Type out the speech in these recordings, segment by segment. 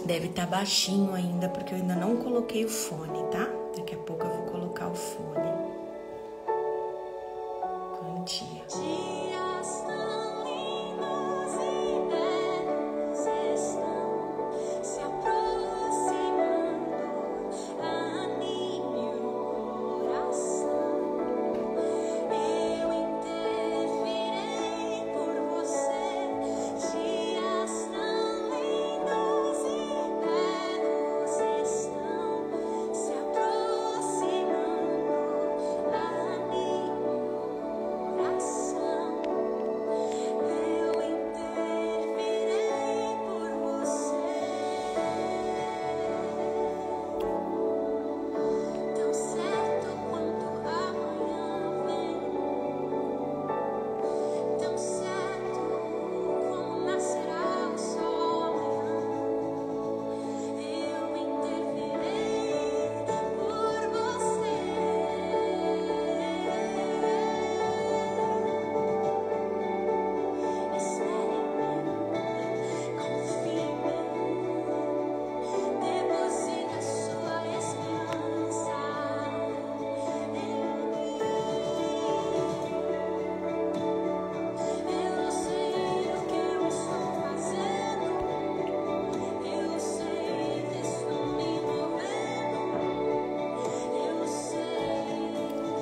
Deve estar baixinho ainda, porque eu ainda não coloquei o fone, tá? Daqui a pouco eu vou colocar o fone. Bom dia.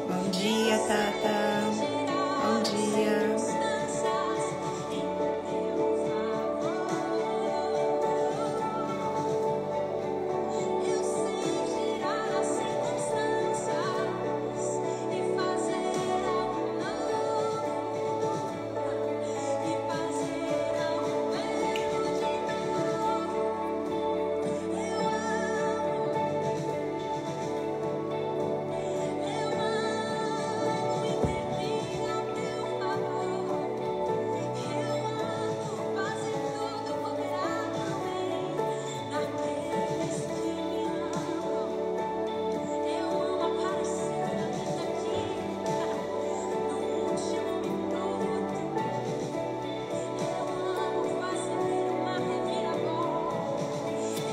Bom dia, Tata. Bom dia.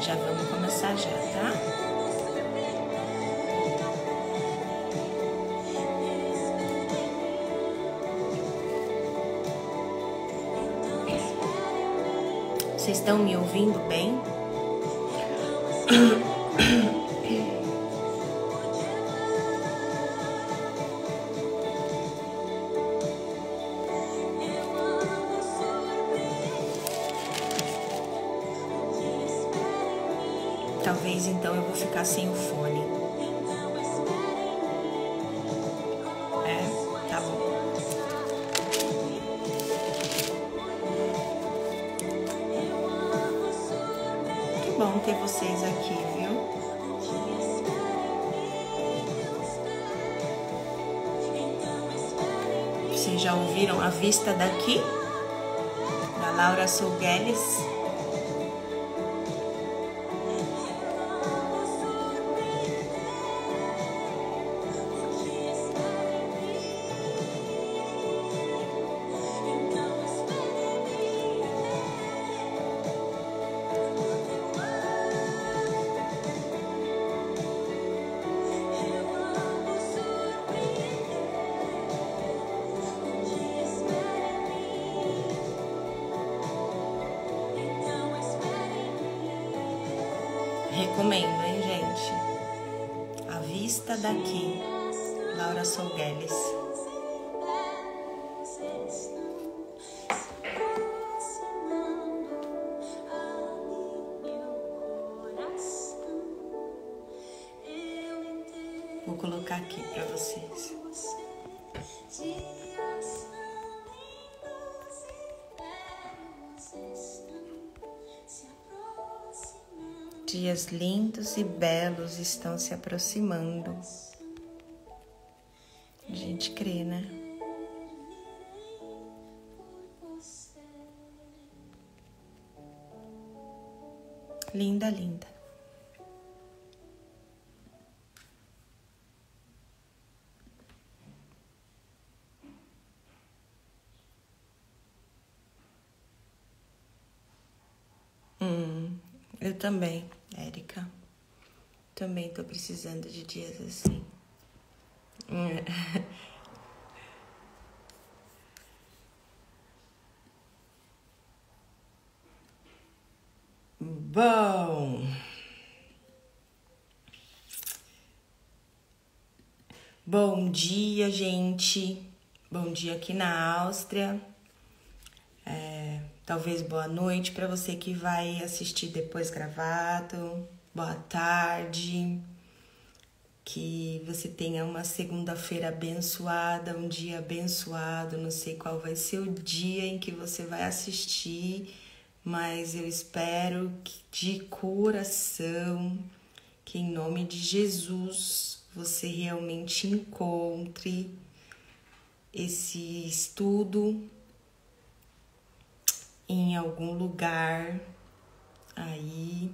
Já vamos começar já, tá? Vocês estão me ouvindo bem? Talvez então eu vou ficar sem o fone. É, tá bom. Que bom ter vocês aqui, viu? Vocês já ouviram A Vista Daqui? Da Laura Sougueles. Recomendo, hein, gente? A Vista Daqui, Laura Sougueles. Vou colocar aqui para vocês. Dias lindos e belos estão se aproximando. A gente crê, né? Linda, linda. Eu também, Érica. Também tô precisando de dias assim. Bom dia, gente. Bom dia aqui na Áustria. Talvez boa noite para você que vai assistir depois gravado. Boa tarde. Que você tenha uma segunda-feira abençoada, um dia abençoado. Não sei qual vai ser o dia em que você vai assistir, mas eu espero que de coração que em nome de Jesus você realmente encontre esse estudo em algum lugar aí.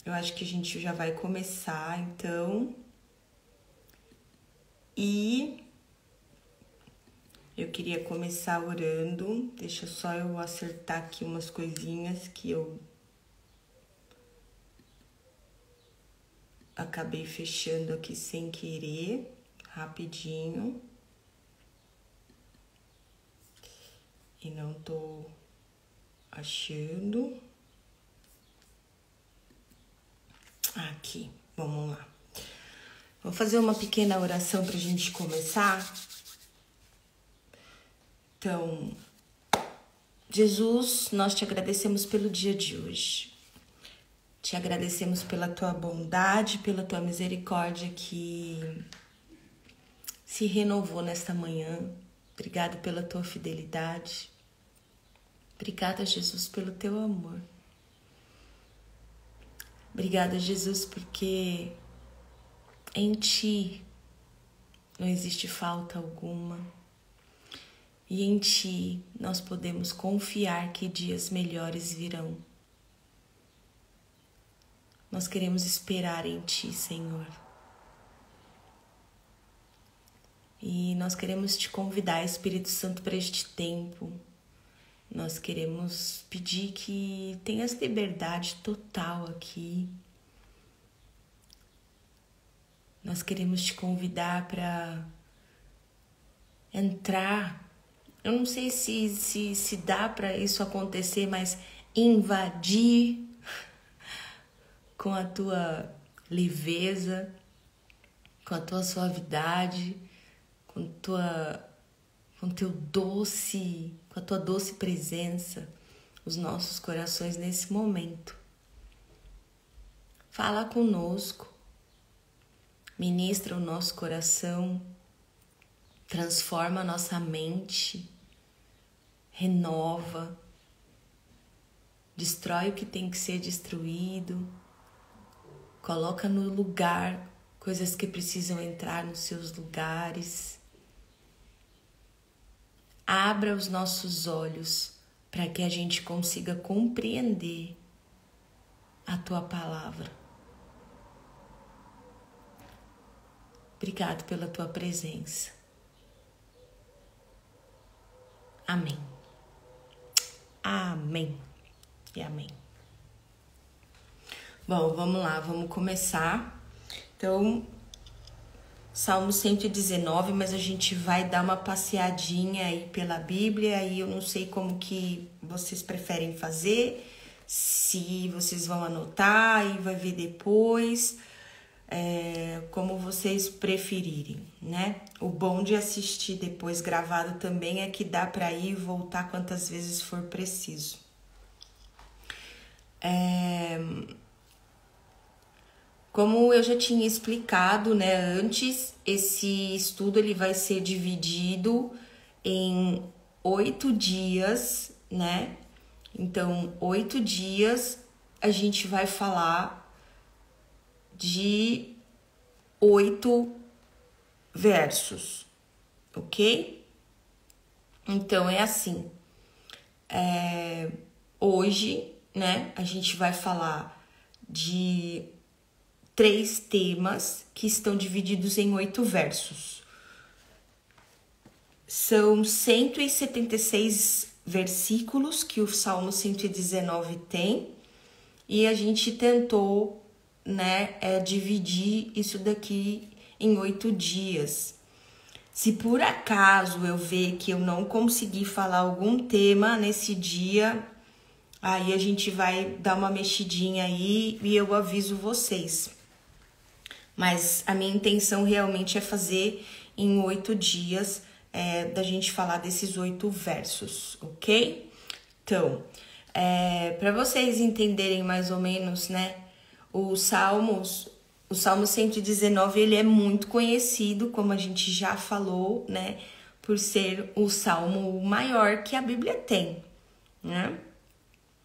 Eu acho que a gente já vai começar, então. E eu queria começar orando. Deixa só eu acertar aqui umas coisinhas que eu acabei fechando aqui sem querer, rapidinho. E não tô achando. Aqui, vamos lá. Vou fazer uma pequena oração pra gente começar. Então, Jesus, nós te agradecemos pelo dia de hoje. Te agradecemos pela tua bondade, pela tua misericórdia que se renovou nesta manhã. Obrigado pela tua fidelidade. Obrigada, Jesus, pelo teu amor. Obrigada, Jesus, porque em ti não existe falta alguma. E em ti nós podemos confiar que dias melhores virão. Nós queremos esperar em ti, Senhor. E nós queremos te convidar, Espírito Santo, para este tempo. Nós queremos pedir que tenhas liberdade total aqui. Nós queremos te convidar para entrar. Eu não sei se dá para isso acontecer, mas invadir com a tua leveza, com a tua suavidade, com a tua doce presença, os nossos corações nesse momento. Fala conosco, ministra o nosso coração, transforma a nossa mente, renova, destrói o que tem que ser destruído, coloca no lugar coisas que precisam entrar nos seus lugares. Abra os nossos olhos para que a gente consiga compreender a tua palavra. Obrigado pela tua presença. Amém. Amém e amém. Bom, vamos lá, vamos começar. Então, Salmo 119, mas a gente vai dar uma passeadinha aí pela Bíblia e eu não sei como que vocês preferem fazer, se vocês vão anotar e vai ver depois, como vocês preferirem, né? O bom de assistir depois gravado também é que dá para ir e voltar quantas vezes for preciso. Como eu já tinha explicado, né, antes, esse estudo ele vai ser dividido em 8 dias, né? Então, 8 dias a gente vai falar de 8 versos, ok? Então, é assim. Hoje, né, a gente vai falar de 3 temas que estão divididos em 8 versos. São 176 versículos que o Salmo 119 tem, e a gente tentou, né, dividir isso daqui em 8 dias. Se por acaso eu ver que eu não consegui falar algum tema nesse dia, aí a gente vai dar uma mexidinha aí e eu aviso vocês. Mas a minha intenção realmente é fazer em 8 dias, da gente falar desses 8 versos, ok? Então, para vocês entenderem mais ou menos, né, o Salmo 119, ele é muito conhecido, como a gente já falou, né, por ser o salmo maior que a Bíblia tem, né?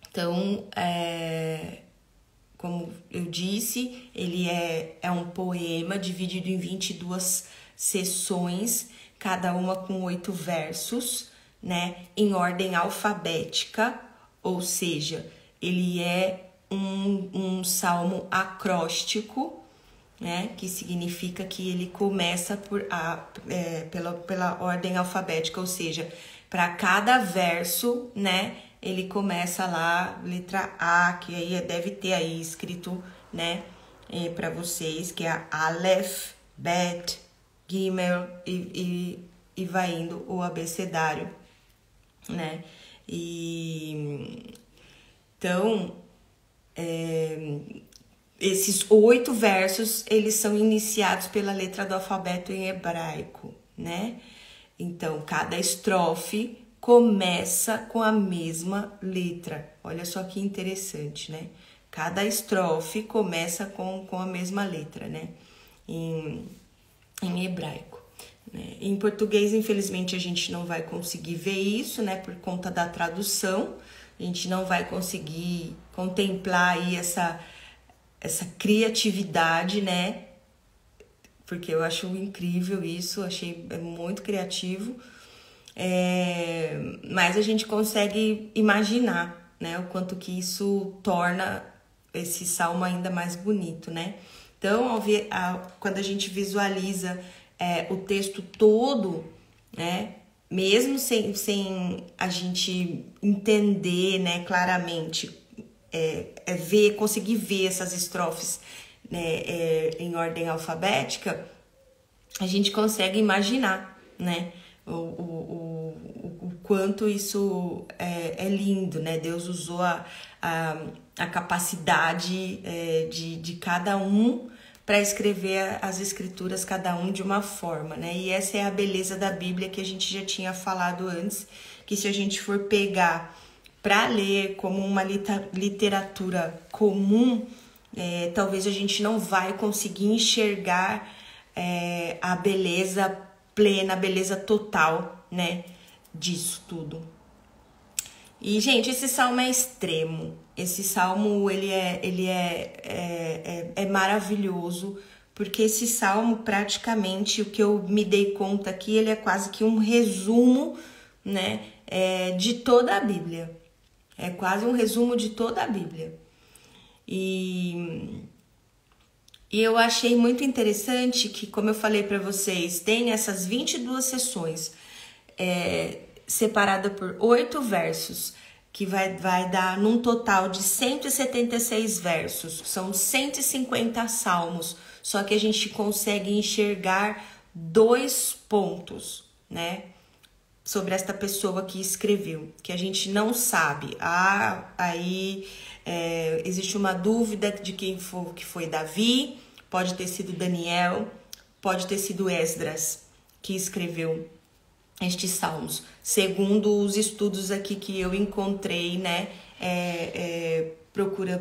Então, como eu disse, ele é um poema dividido em 22 sessões, cada uma com 8 versos, né, em ordem alfabética, ou seja, ele é um salmo acróstico, né, que significa que ele começa pela ordem alfabética, ou seja, para cada verso, né, ele começa lá, letra A, que aí deve ter aí escrito, né, para vocês, que é Aleph, Bet, Gimel, e vai indo o abecedário, né, então, esses 8 versos, eles são iniciados pela letra do alfabeto em hebraico, né? Então, cada estrofe começa com a mesma letra. Olha só que interessante, né? Cada estrofe começa com a mesma letra, né? Em hebraico. Né? Em português, infelizmente, a gente não vai conseguir ver isso, né? Por conta da tradução. A gente não vai conseguir contemplar aí essa criatividade, né? Porque eu acho incrível isso, achei muito criativo. Mas a gente consegue imaginar, né? O quanto que isso torna esse salmo ainda mais bonito, né? Então, quando a gente visualiza o texto todo, né? Mesmo sem a gente entender, né, claramente, conseguir ver essas estrofes, né, em ordem alfabética, a gente consegue imaginar, né, o quanto isso é lindo, né? Deus usou a capacidade de cada um para escrever as escrituras, cada um de uma forma, né? E essa é a beleza da Bíblia que a gente já tinha falado antes, que se a gente for pegar para ler como uma literatura comum, talvez a gente não vai conseguir enxergar a beleza plena, a beleza total, né, disso tudo. E, gente, esse salmo é extremo. Esse salmo, ele é maravilhoso, porque esse salmo, praticamente, o que eu me dei conta aqui, ele é quase que um resumo, né, de toda a Bíblia. É quase um resumo de toda a Bíblia. E eu achei muito interessante que, como eu falei para vocês, tem essas 22 sessões separada por 8 versos, que vai dar num total de 176 versos. São 150 salmos, só que a gente consegue enxergar 2 pontos, né, sobre esta pessoa que escreveu, que a gente não sabe. Existe uma dúvida de quem foi Davi, pode ter sido Daniel, pode ter sido Esdras que escreveu estes salmos, segundo os estudos aqui que eu encontrei, né,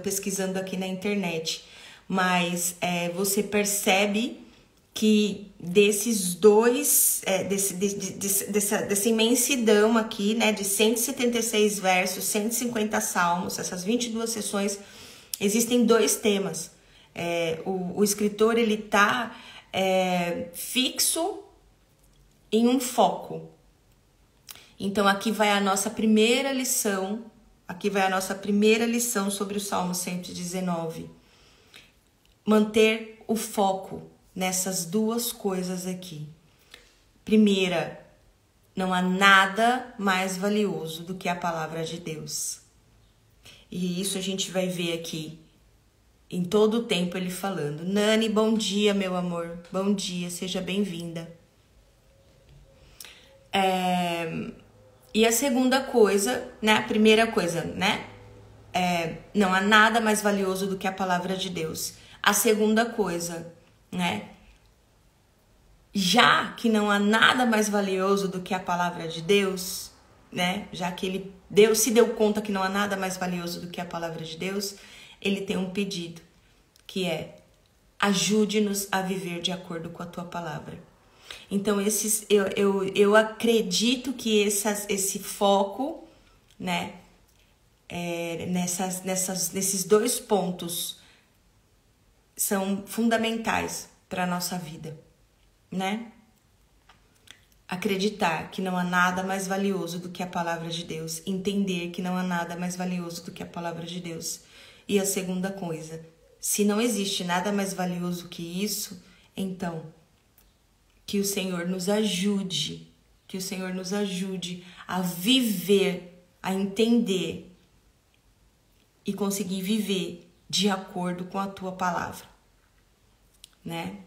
pesquisando aqui na internet. Mas você percebe que desses dois, dessa imensidão aqui, né, de 176 versos, 150 salmos, essas 22 sessões, existem 2 temas. O escritor, ele tá fixo em um foco. Então, aqui vai a nossa primeira lição, sobre o Salmo 119. Manter o foco nessas 2 coisas aqui. Primeira, Não há nada mais valioso do que a palavra de Deus. E isso a gente vai ver aqui, em todo o tempo ele falando. Nani, bom dia, meu amor. Bom dia, seja bem-vinda. E a segunda coisa, né? A primeira coisa, né? Não há nada mais valioso do que a palavra de Deus. A segunda coisa, né? Já que não há nada mais valioso do que a palavra de Deus, né? Já que Deus se deu conta que não há nada mais valioso do que a palavra de Deus, ele tem um pedido, que é: ajude-nos a viver de acordo com a tua palavra. Então, eu acredito que esse foco, né, nesses dois pontos são fundamentais para a nossa vida, né? Acreditar que não há nada mais valioso do que a palavra de Deus. Entender que não há nada mais valioso do que a palavra de Deus. E a segunda coisa, se não existe nada mais valioso que isso, então que o Senhor nos ajude, a viver, a entender e conseguir viver de acordo com a tua palavra, né?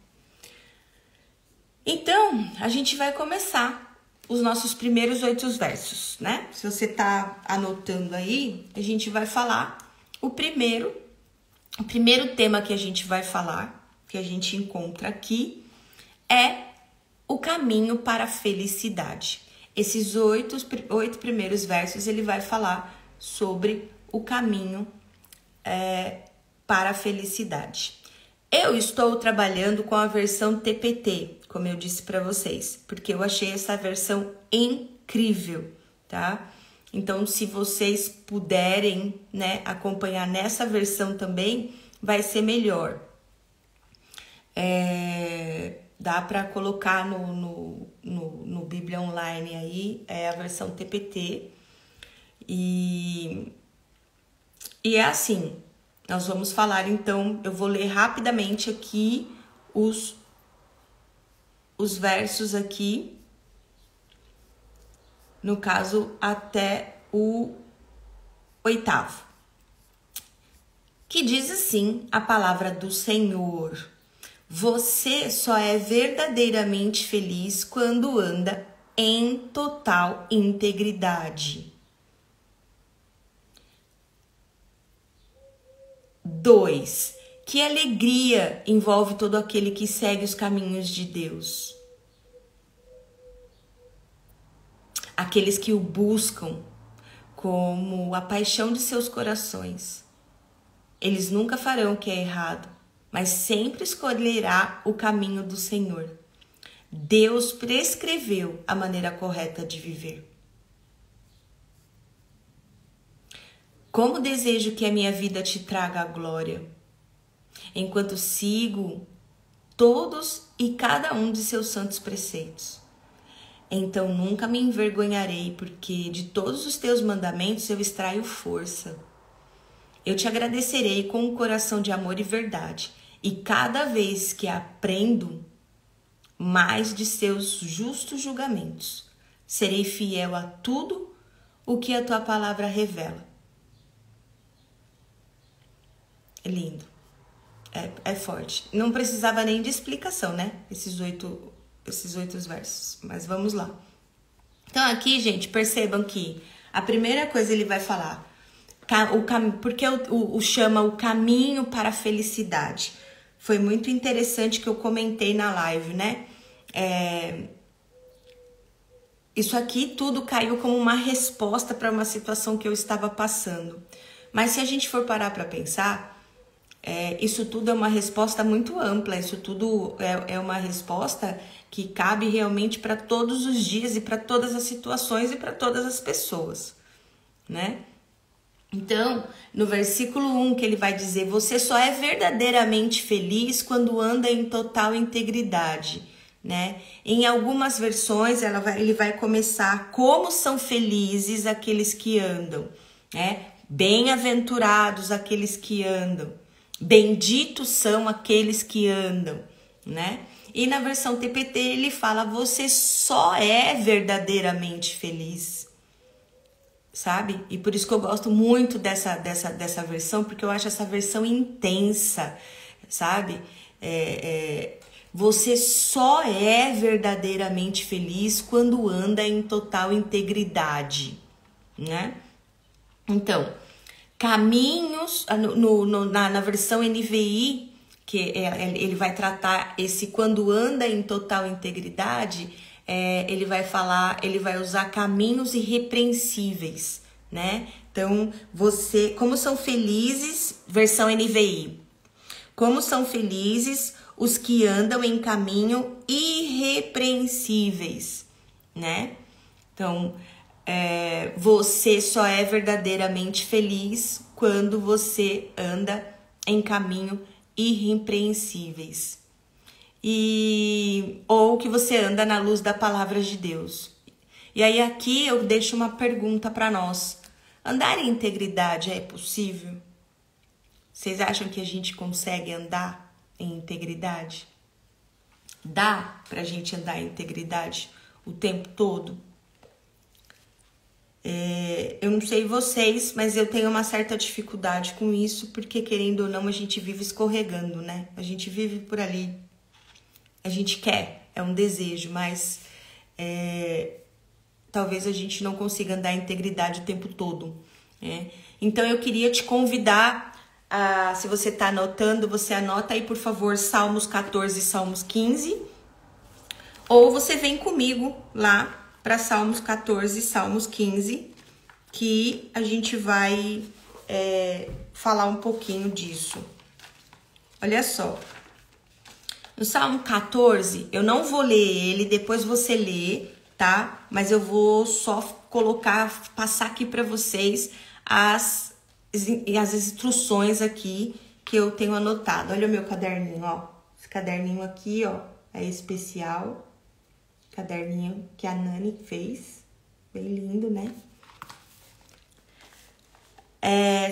Então, a gente vai começar os nossos primeiros 8 versos, né? Se você tá anotando aí, a gente vai falar o primeiro tema que a gente vai falar, que a gente encontra aqui, é o caminho para a felicidade. Esses 8 primeiros versos, ele vai falar sobre o caminho para a felicidade. Eu estou trabalhando com a versão TPT, como eu disse para vocês, porque eu achei essa versão incrível, tá? Então, se vocês puderem, né, acompanhar nessa versão também, vai ser melhor. Dá para colocar no Bíblia Online aí, a versão TPT. E é assim, nós vamos falar então, eu vou ler rapidamente aqui os versos aqui, no caso até o 8º, que diz assim a palavra do Senhor: você só é verdadeiramente feliz quando anda em total integridade. 2. Que alegria envolve todo aquele que segue os caminhos de Deus. Aqueles que o buscam como a paixão de seus corações. Eles nunca farão o que é errado, mas sempre escolherá o caminho do Senhor. Deus prescreveu a maneira correta de viver. Como desejo que a minha vida te traga a glória, enquanto sigo todos e cada um de seus santos preceitos. Então nunca me envergonharei, porque de todos os teus mandamentos eu extraio força. Eu te agradecerei com um coração de amor e verdade, e cada vez que aprendo mais de seus justos julgamentos, serei fiel a tudo o que a tua palavra revela. É lindo, é forte. Não precisava nem de explicação, né? Esses oito versos, mas vamos lá. Então aqui, gente, percebam que a primeira coisa ele vai falar, porque o chama o caminho para a felicidade. Foi muito interessante que eu comentei na live, né? Isso aqui tudo caiu como uma resposta para uma situação que eu estava passando. Mas se a gente for parar para pensar, isso tudo é uma resposta muito ampla. Isso tudo é uma resposta que cabe realmente para todos os dias e para todas as situações e para todas as pessoas, né? Então, no versículo 1 que ele vai dizer: você só é verdadeiramente feliz quando anda em total integridade, né? Em algumas versões ele vai começar: como são felizes aqueles que andam, né? Bem-aventurados aqueles que andam, benditos são aqueles que andam, né? E na versão TPT ele fala: você só é verdadeiramente feliz, sabe? E por isso que eu gosto muito dessa versão, porque eu acho essa versão intensa, sabe? Você só é verdadeiramente feliz quando anda em total integridade, né? Então, caminhos, na versão NVI, que ele vai tratar esse quando anda em total integridade, ele vai usar caminhos irrepreensíveis, né? Então, como são felizes, versão NVI, como são felizes os que andam em caminho irrepreensíveis, né? Então, você só é verdadeiramente feliz quando você anda em caminho irrepreensíveis. Ou que você anda na luz da palavra de Deus. E aí aqui eu deixo uma pergunta para nós. Andar em integridade é possível? Vocês acham que a gente consegue andar em integridade? Dá pra gente andar em integridade o tempo todo? Eu não sei vocês, mas eu tenho uma certa dificuldade com isso, porque querendo ou não a gente vive escorregando, né? A gente vive por ali. A gente quer, é um desejo, mas talvez a gente não consiga andar em integridade o tempo todo, né? Então eu queria te convidar se você está anotando, você anota aí, por favor, Salmos 14 e Salmos 15. Ou você vem comigo lá para Salmos 14 e Salmos 15, que a gente vai falar um pouquinho disso. Olha só. No Salmo 14, eu não vou ler ele, depois você lê, tá? Mas eu vou só passar aqui para vocês as instruções aqui que eu tenho anotado. Olha o meu caderninho, ó. Esse caderninho aqui, ó, é especial. Caderninho que a Nani fez. Bem lindo, né?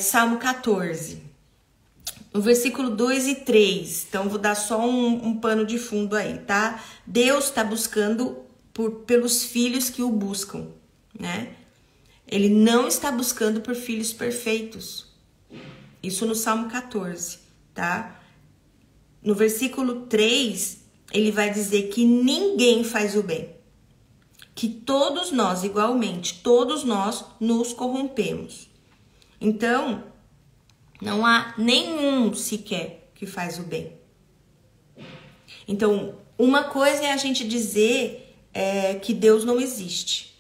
Salmo 14. No versículo 2 e 3. Então, vou dar só um pano de fundo aí, tá? Deus está buscando pelos filhos que o buscam, né? Ele não está buscando por filhos perfeitos. Isso no Salmo 14, tá? No versículo 3, ele vai dizer que ninguém faz o bem. Que todos nós, igualmente, todos nós nos corrompemos. Então, não há nenhum sequer que faz o bem. Então, uma coisa é a gente dizer que Deus não existe.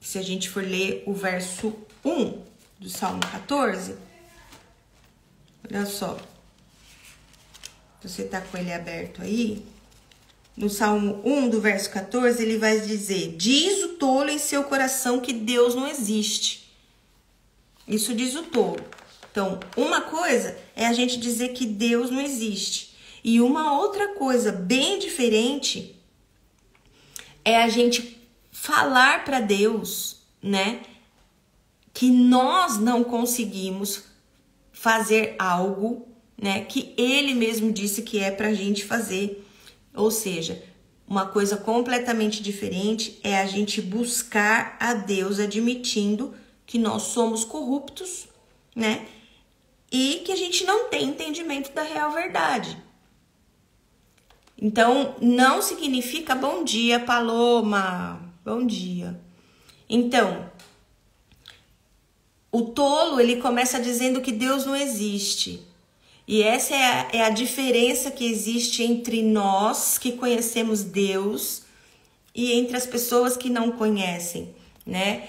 Se a gente for ler o verso 1 do Salmo 14, olha só. Você tá com ele aberto aí? No Salmo 1 do verso 14, ele vai dizer: diz o tolo em seu coração que Deus não existe. Isso diz o tolo. Então, uma coisa é a gente dizer que Deus não existe. E uma outra coisa bem diferente é a gente falar para Deus, né, que nós não conseguimos fazer algo, né, que Ele mesmo disse que é pra gente fazer. Ou seja, uma coisa completamente diferente é a gente buscar a Deus admitindo que nós somos corruptos, né, e que a gente não tem entendimento da real verdade. Então, não significa bom dia, Paloma. Bom dia. Então, o tolo, ele começa dizendo que Deus não existe. E essa é a diferença que existe entre nós que conhecemos Deus e entre as pessoas que não conhecem, né?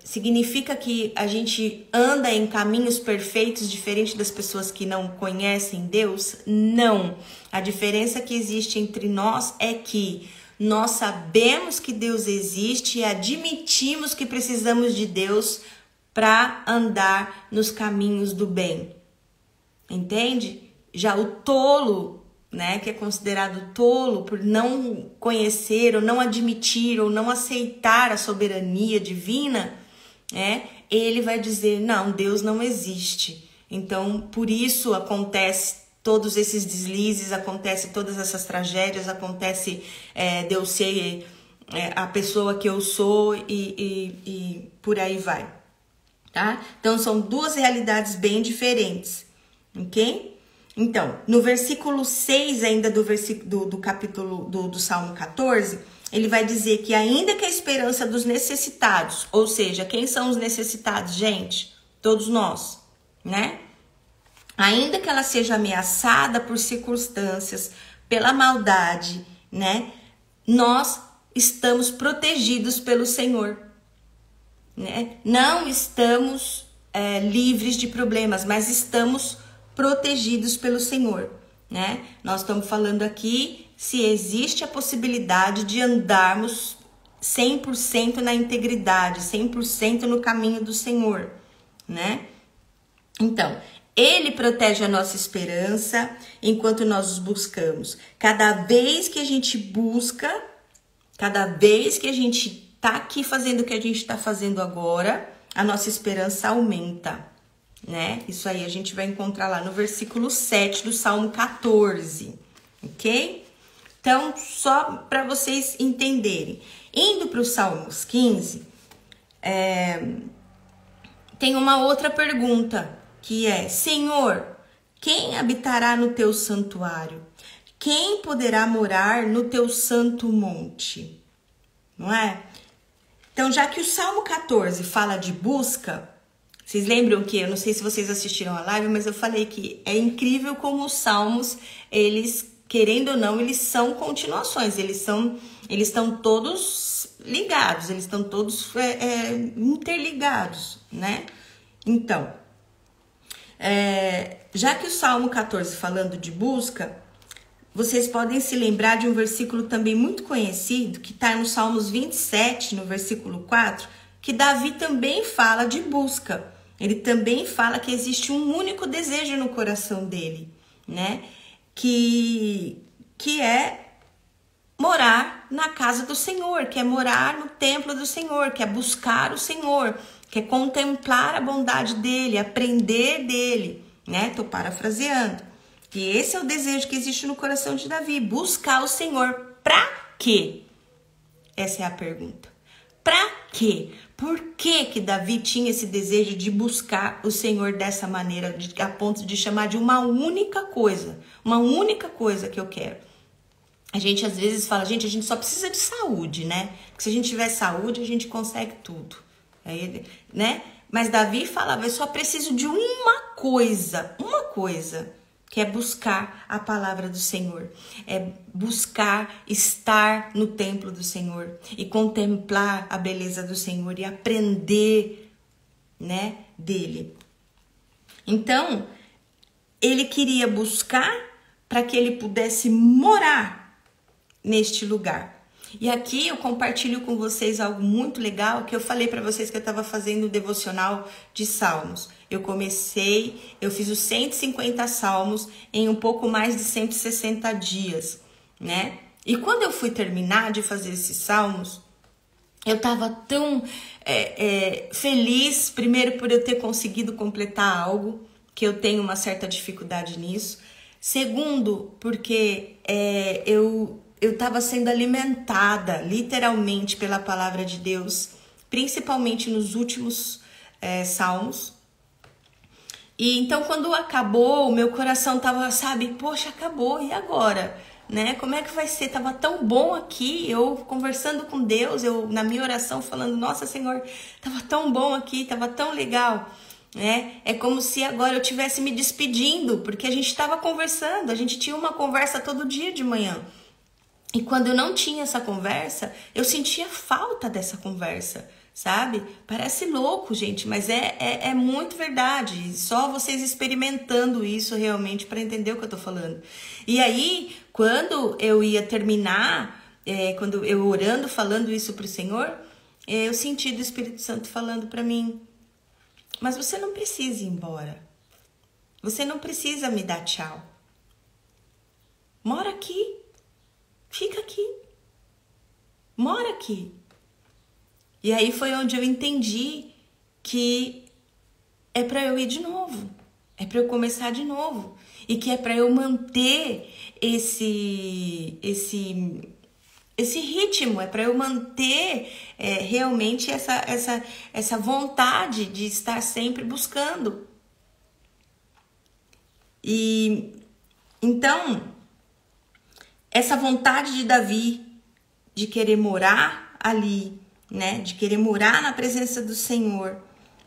Significa que a gente anda em caminhos perfeitos diferente das pessoas que não conhecem Deus? Não. A diferença que existe entre nós é que nós sabemos que Deus existe e admitimos que precisamos de Deus para andar nos caminhos do bem. Entende? Já o tolo, né, que é considerado tolo por não conhecer ou não admitir ou não aceitar a soberania divina, ele vai dizer: não, Deus não existe. Então, por isso acontece todos esses deslizes, acontece todas essas tragédias, acontece de eu ser a pessoa que eu sou e por aí vai, tá? Então, são duas realidades bem diferentes, ok? Então, no versículo 6 ainda do capítulo do Salmo 14, ele vai dizer que ainda que a esperança dos necessitados, ou seja, quem são os necessitados, gente? Todos nós, né? Ainda que ela seja ameaçada por circunstâncias, pela maldade, né? Nós estamos protegidos pelo Senhor, né? Não estamos livres de problemas, mas estamos protegidos pelo Senhor, né? Nós estamos falando aqui se existe a possibilidade de andarmos 100% na integridade, 100% no caminho do Senhor, né? Então, Ele protege a nossa esperança enquanto nós os buscamos. Cada vez que a gente busca, cada vez que a gente tá aqui fazendo o que a gente está fazendo agora, a nossa esperança aumenta, né? Isso aí a gente vai encontrar lá no versículo 7 do Salmo 14, ok? Então, só para vocês entenderem. Indo para os Salmos 15, tem uma outra pergunta, que é: Senhor, quem habitará no teu santuário? Quem poderá morar no teu santo monte? Não é? Então, já que o Salmo 14 fala de busca, vocês lembram que, eu não sei se vocês assistiram a live, mas eu falei que é incrível como os salmos, eles, querendo ou não, eles são continuações, eles estão todos ligados, eles estão todos interligados, né? Então, já que o Salmo 14 falando de busca, vocês podem se lembrar de um versículo também muito conhecido, que está no Salmos 27, no versículo 4, que Davi também fala de busca. Ele também fala que existe um único desejo no coração dele, né? Que é morar na casa do Senhor, que é morar no templo do Senhor, que é buscar o Senhor, que é contemplar a bondade dele, aprender dele, né? Tô parafraseando. E esse é o desejo que existe no coração de Davi, buscar o Senhor. Pra quê? Essa é a pergunta. Pra quê? Por que Davi tinha esse desejo de buscar o Senhor dessa maneira, a ponto de chamar de uma única coisa que eu quero? A gente às vezes fala, gente, a gente só precisa de saúde, né? Porque se a gente tiver saúde, a gente consegue tudo. Aí, né? Mas Davi falava, eu só preciso de uma coisa, que é buscar a palavra do Senhor, é buscar estar no templo do Senhor e contemplar a beleza do Senhor e aprender, né, dele. Então, ele queria buscar para que ele pudesse morar neste lugar. E aqui eu compartilho com vocês algo muito legal, que eu falei para vocês que eu estava fazendo o devocional de Salmos. Eu fiz os 150 salmos em um pouco mais de 160 dias, né? E quando eu fui terminar de fazer esses salmos, eu estava tão feliz, primeiro por eu ter conseguido completar algo, que eu tenho uma certa dificuldade nisso. Segundo, porque eu estava sendo alimentada, literalmente, pela palavra de Deus, principalmente nos últimos salmos. E então, quando acabou, o meu coração tava, sabe, poxa, acabou, e agora? Né? Como é que vai ser? Tava tão bom aqui, eu conversando com Deus, eu na minha oração falando, nossa, Senhor, tava tão bom aqui, tava tão legal, né? É como se agora eu estivesse me despedindo, porque a gente estava conversando, a gente tinha uma conversa todo dia de manhã. E quando eu não tinha essa conversa, eu sentia falta dessa conversa, sabe? Parece louco, gente, mas é muito verdade. Só vocês experimentando isso realmente para entender o que eu tô falando. E aí, quando eu ia terminar, quando eu orando, falando isso pro Senhor, eu senti do Espírito Santo falando para mim, mas você não precisa ir embora. Você não precisa me dar tchau. Mora aqui. Fica aqui. Mora aqui. E aí foi onde eu entendi que é para eu ir de novo. É para eu começar de novo. e que é para eu manter esse ritmo, é para eu manter realmente essa vontade de estar sempre buscando. E então, essa vontade de Davi de querer morar ali, né, de querer morar na presença do Senhor,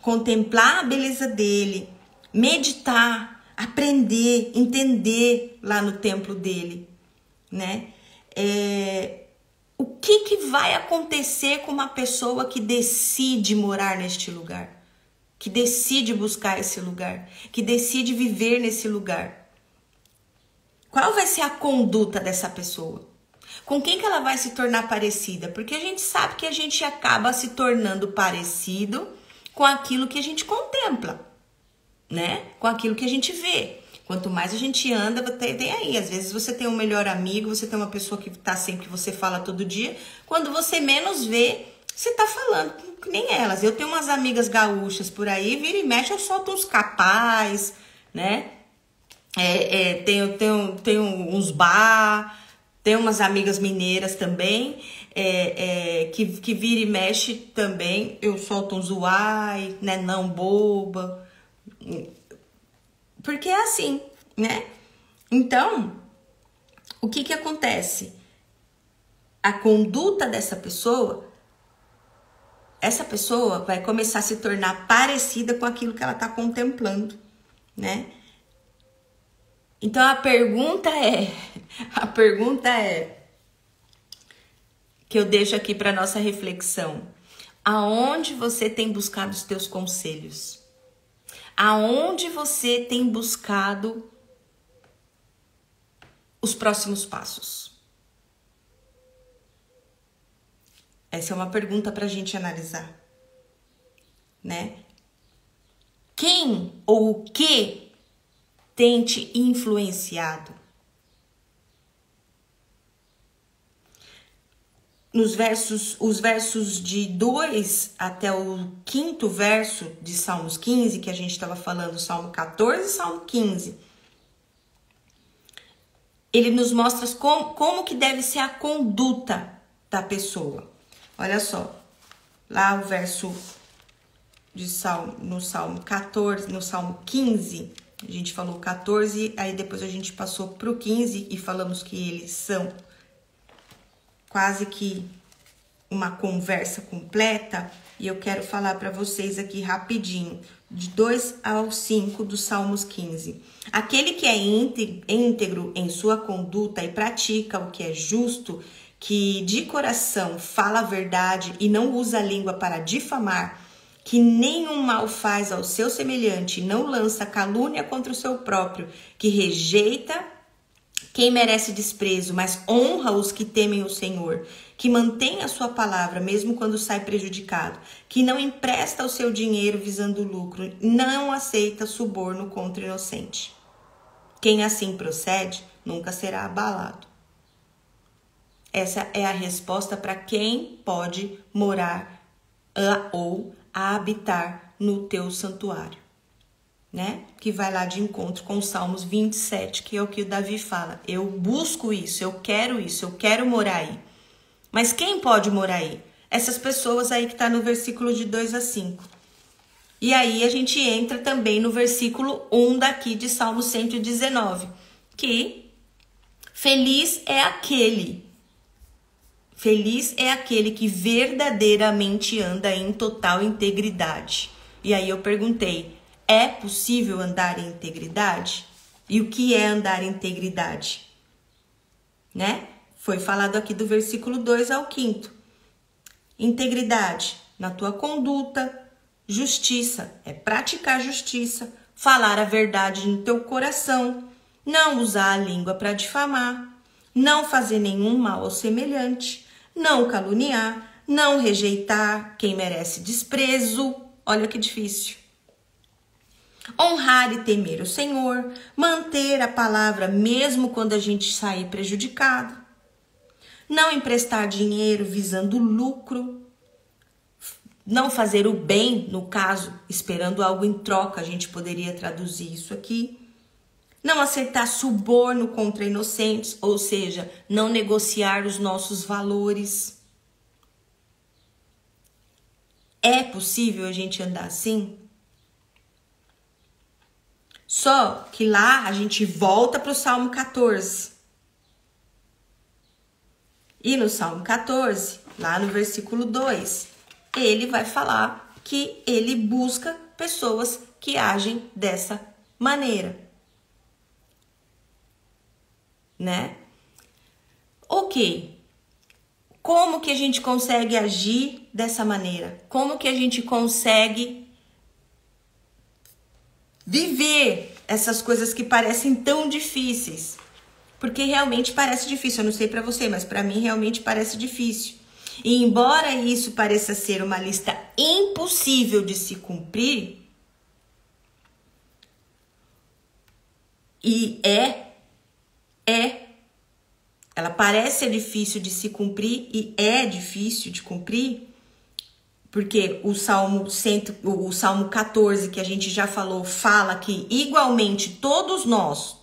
contemplar a beleza dele, meditar, aprender, entender lá no templo dele, né? O que vai acontecer com uma pessoa que decide morar neste lugar? Que decide buscar esse lugar? Que decide viver nesse lugar? Qual vai ser a conduta dessa pessoa? Com quem que ela vai se tornar parecida? Porque a gente sabe que a gente acaba se tornando parecido com aquilo que a gente contempla, né? Com aquilo que a gente vê. Quanto mais a gente anda, tem aí. Às vezes você tem um melhor amigo, você tem uma pessoa que tá sempre, que você fala todo dia. Quando você menos vê, você tá falando, que nem elas. Eu tenho umas amigas gaúchas por aí, vira e mexe, eu solto uns capaz, né? Tenho uns bar, tem umas amigas mineiras também, que vira e mexe também, eu solto uns uai, né? Não boba. Porque é assim, né? Então, o que acontece? A conduta dessa pessoa, essa pessoa vai começar a se tornar parecida com aquilo que ela está contemplando, né? Então a pergunta é que eu deixo aqui para nossa reflexão: aonde você tem buscado os teus conselhos? Aonde você tem buscado os próximos passos? Essa é uma pergunta para a gente analisar, né? Quem ou o que tem te influenciado? Os versos de 2 até o 5º verso de Salmos 15, que a gente estava falando, Salmo 14 e Salmo 15, ele nos mostra como que deve ser a conduta da pessoa. Olha só, lá o verso no Salmo 14, no Salmo 15, a gente falou 14, aí depois a gente passou para o 15 e falamos que eles são quase que uma conversa completa, e eu quero falar para vocês aqui rapidinho, de 2 ao 5 do Salmos 15. Aquele que é íntegro em sua conduta e pratica o que é justo, que de coração fala a verdade e não usa a língua para difamar, que nenhum mal faz ao seu semelhante, não lança calúnia contra o seu próprio, que rejeita quem merece desprezo, mas honra os que temem o Senhor, que mantém a sua palavra mesmo quando sai prejudicado, que não empresta o seu dinheiro visando lucro, não aceita suborno contra o inocente. Quem assim procede nunca será abalado. Essa é a resposta para quem pode morar ou habitar no teu santuário, né? Que vai lá de encontro com os Salmos 27, que é o que o Davi fala. Eu busco isso, eu quero morar aí. Mas quem pode morar aí? Essas pessoas aí que tá no versículo de 2 a 5. E aí a gente entra também no versículo 1 daqui de Salmo 119, que feliz é aquele que verdadeiramente anda em total integridade. E aí eu perguntei, é possível andar em integridade? E o que é andar em integridade? Né? Foi falado aqui do versículo 2 ao 5º. Integridade na tua conduta, justiça é praticar justiça, falar a verdade no teu coração, não usar a língua para difamar, não fazer nenhum mal ao semelhante, não caluniar, não rejeitar quem merece desprezo. Olha que difícil. Honrar e temer o Senhor, manter a palavra mesmo quando a gente sair prejudicado, não emprestar dinheiro visando lucro, não fazer o bem, no caso, esperando algo em troca, a gente poderia traduzir isso aqui. Não aceitar suborno contra inocentes, ou seja, não negociar os nossos valores. É possível a gente andar assim? Só que lá a gente volta para o Salmo 14. E no Salmo 14, lá no versículo 2, ele vai falar que ele busca pessoas que agem dessa maneira. Né? Ok. Como que a gente consegue agir dessa maneira? Como que a gente consegue viver essas coisas que parecem tão difíceis? Porque realmente parece difícil. Eu não sei pra você, mas pra mim realmente parece difícil. E embora isso pareça ser uma lista impossível de se cumprir, e ela parece ser difícil de se cumprir e é difícil de cumprir, porque o Salmo 14, que a gente já falou, fala que igualmente todos nós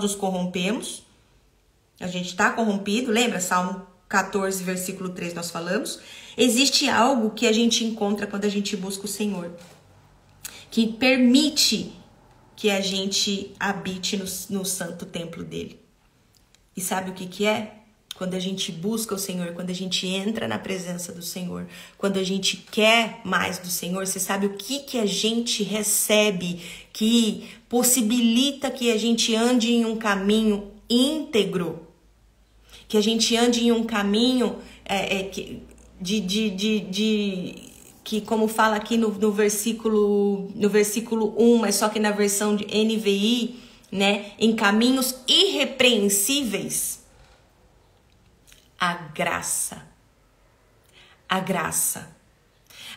nos corrompemos. A gente está corrompido, lembra? Salmo 14, versículo 3, nós falamos. Existe algo que a gente encontra quando a gente busca o Senhor, que permite que a gente habite no santo templo dele. E sabe o que é? Quando a gente busca o Senhor, quando a gente entra na presença do Senhor, quando a gente quer mais do Senhor, você sabe o que a gente recebe que possibilita que a gente ande em um caminho íntegro, que a gente ande em um caminho que como fala aqui no versículo 1, mas só que na versão de NVI, né, em caminhos irrepreensíveis. A graça.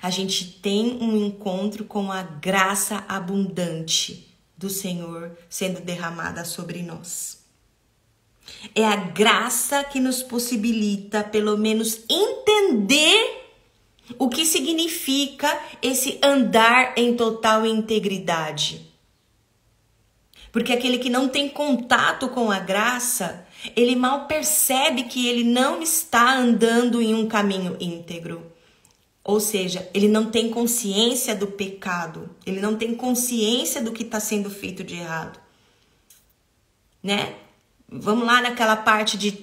A gente tem um encontro com a graça abundante do Senhor sendo derramada sobre nós. É a graça que nos possibilita, pelo menos, entender o que significa esse andar em total integridade. Porque aquele que não tem contato com a graça, ele mal percebe que ele não está andando em um caminho íntegro. Ou seja, ele não tem consciência do pecado, ele não tem consciência do que está sendo feito de errado. Né? Vamos lá naquela parte de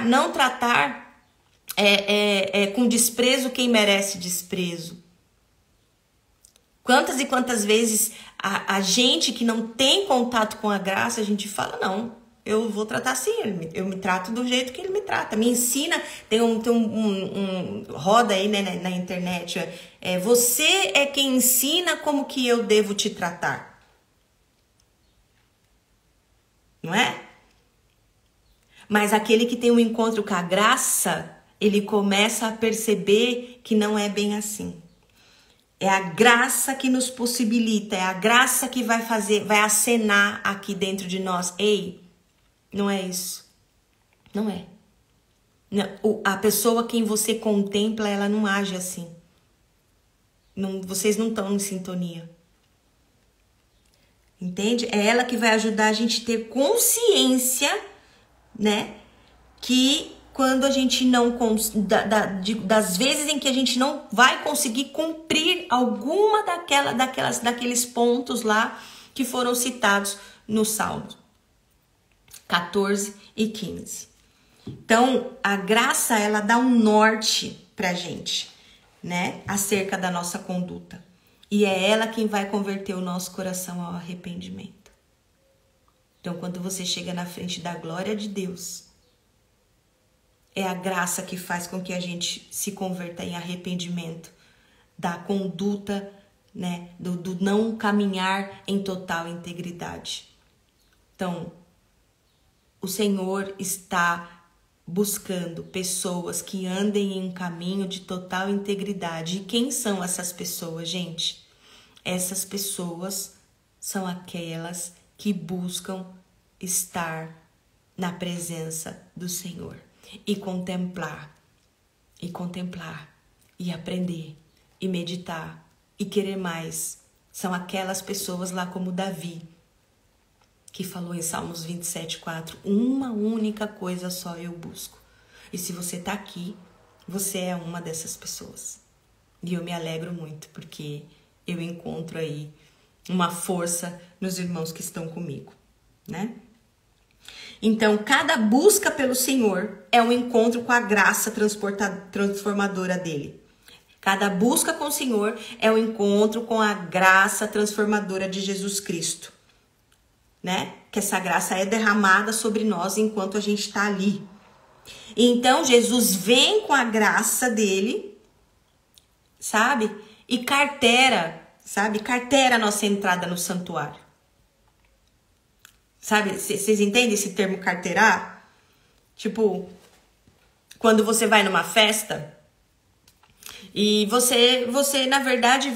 não tratar com desprezo quem merece desprezo. Quantas e quantas vezes a gente que não tem contato com a graça, a gente fala, não, eu vou tratar assim, eu me trato do jeito que ele me trata. Me ensina, tem um roda aí, né, na internet, você é quem ensina como que eu devo te tratar. Não é? Mas aquele que tem um encontro com a graça, ele começa a perceber que não é bem assim. É a graça que nos possibilita, é a graça que vai acenar aqui dentro de nós. Ei, não é isso. Não é. A pessoa quem você contempla, ela não age assim. Vocês não estão em sintonia. Entende? É ela que vai ajudar a gente a ter consciência, né? Que quando a gente não das vezes em que a gente não vai conseguir cumprir alguma daqueles pontos lá que foram citados no Salmo 14 e 15. Então, a graça, ela dá um norte pra gente, né, acerca da nossa conduta. E é ela quem vai converter o nosso coração ao arrependimento. Então, quando você chega na frente da glória de Deus, é a graça que faz com que a gente se converta em arrependimento da conduta, né, do não caminhar em total integridade. Então, o Senhor está buscando pessoas que andem em um caminho de total integridade. E quem são essas pessoas, gente? Essas pessoas são aquelas que buscam estar na presença do Senhor. E contemplar, e aprender, e meditar, e querer mais. São aquelas pessoas lá como Davi, que falou em Salmos 27:4, uma única coisa só eu busco. E se você tá aqui, você é uma dessas pessoas. E eu me alegro muito, porque eu encontro aí uma força nos irmãos que estão comigo, né? Então, cada busca pelo Senhor é um encontro com a graça transformadora dele. Cada busca com o Senhor é um encontro com a graça transformadora de Jesus Cristo, né? Que essa graça é derramada sobre nós enquanto a gente está ali. Então, Jesus vem com a graça dele, sabe? E carteira a nossa entrada no santuário. Sabe? Vocês entendem esse termo carteirar? Tipo, quando você vai numa festa e você na verdade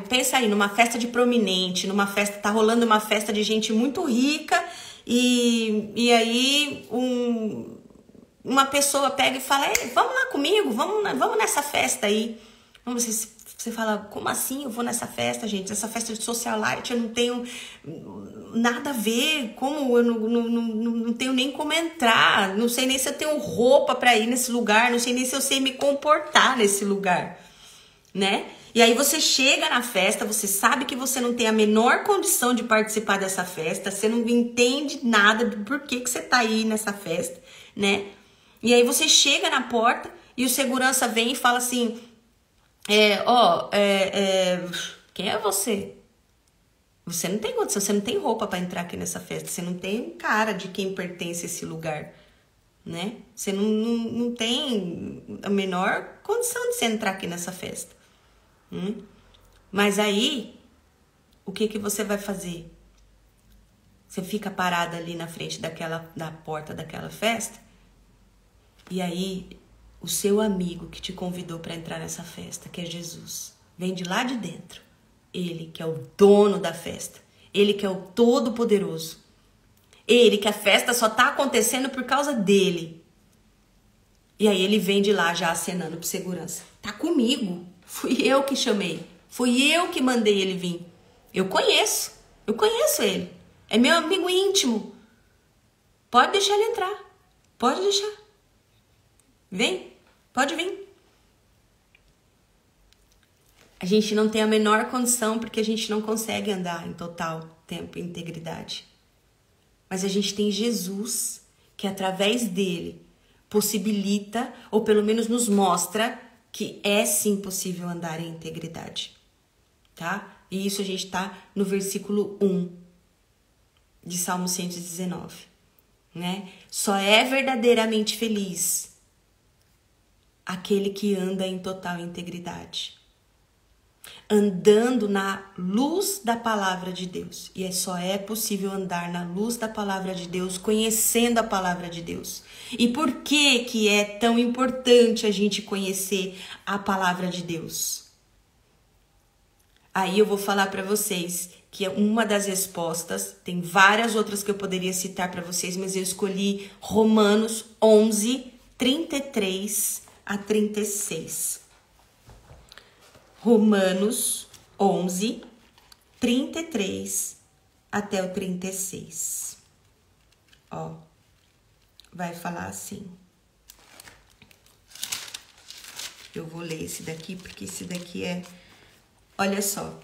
pensa aí, numa festa de prominente, tá rolando uma festa de gente muito rica e aí uma pessoa pega e fala, vamos lá comigo, vamos nessa festa aí. Você fala, como assim eu vou nessa festa, gente? Essa festa de socialite eu não tenho nada a ver, como eu não tenho nem como entrar, não sei nem se eu tenho roupa para ir nesse lugar, não sei nem se eu sei me comportar nesse lugar, né? E aí você chega na festa, você sabe que você não tem a menor condição de participar dessa festa, você não entende nada do porquê que você tá aí nessa festa, né? E aí você chega na porta e o segurança vem e fala assim, quem é você? Você não tem condição, você não tem roupa para entrar aqui nessa festa, você não tem cara de quem pertence a esse lugar, né? Você não tem a menor condição de você entrar aqui nessa festa. Mas aí, o que você vai fazer? Você fica parada ali na frente da porta daquela festa, e aí o seu amigo que te convidou para entrar nessa festa, que é Jesus, vem de lá de dentro. Ele que é o dono da festa. Ele que é o todo-poderoso. Ele que a festa só tá acontecendo por causa dele. E aí ele vem de lá já acenando pro segurança. Tá comigo. Fui eu que chamei. Fui eu que mandei ele vir. Eu conheço ele. É meu amigo íntimo. Pode deixar ele entrar. Pode deixar. Vem. Pode vir. A gente não tem a menor condição porque a gente não consegue andar em total tempo e integridade. Mas a gente tem Jesus, que através dele possibilita, ou pelo menos nos mostra, que é sim possível andar em integridade. Tá? E isso a gente tá no versículo 1 de Salmo 119. Né? Só é verdadeiramente feliz aquele que anda em total integridade. Andando na luz da palavra de Deus. E só é possível andar na luz da palavra de Deus, conhecendo a palavra de Deus. E por que é tão importante a gente conhecer a palavra de Deus? Aí eu vou falar para vocês que uma das respostas, tem várias outras que eu poderia citar para vocês, mas eu escolhi Romanos 11, 33 a 36. Romanos 11, 33 até o 36. Ó, vai falar assim. Eu vou ler esse daqui, porque esse daqui é... Olha só.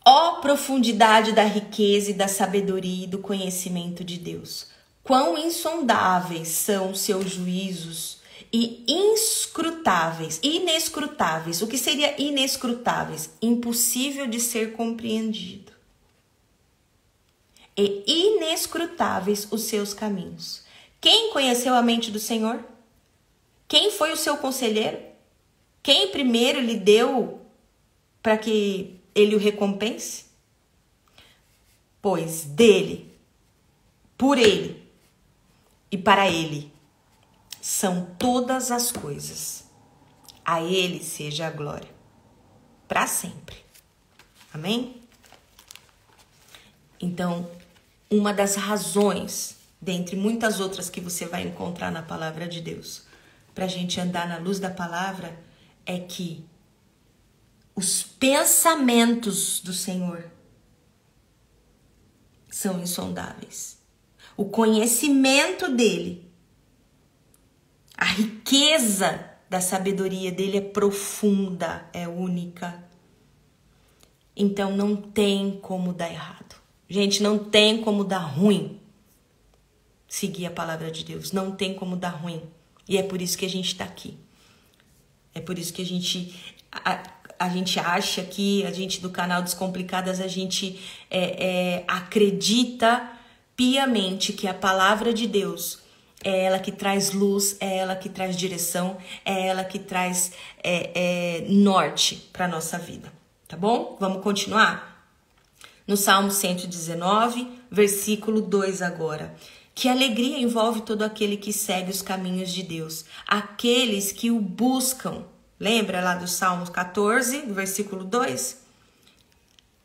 Ó profundidade da riqueza e da sabedoria e do conhecimento de Deus. Quão insondáveis são os seus juízos e inescrutáveis. O que seria inescrutáveis? Impossível de ser compreendido. E inescrutáveis os seus caminhos. Quem conheceu a mente do Senhor? Quem foi o seu conselheiro? Quem primeiro lhe deu para que ele o recompense? Pois dele, por ele e para ele são todas as coisas. A ele seja a glória para sempre. Amém? Então, uma das razões, dentre muitas outras que você vai encontrar na palavra de Deus, para a gente andar na luz da palavra, é que os pensamentos do Senhor são insondáveis. O conhecimento dele, a riqueza da sabedoria dele é profunda, é única. Então não tem como dar errado. Gente, não tem como dar ruim seguir a palavra de Deus. Não tem como dar ruim. E é por isso que a gente está aqui. É por isso que a gente acha que, a gente do canal Descomplicadas, a gente acredita piamente que a palavra de Deus é ela que traz luz, é ela que traz direção, é ela que traz norte para a nossa vida. Tá bom? Vamos continuar? No Salmo 119, versículo 2 agora. Que alegria envolve todo aquele que segue os caminhos de Deus. Aqueles que o buscam. Lembra lá do Salmo 14, do versículo 2?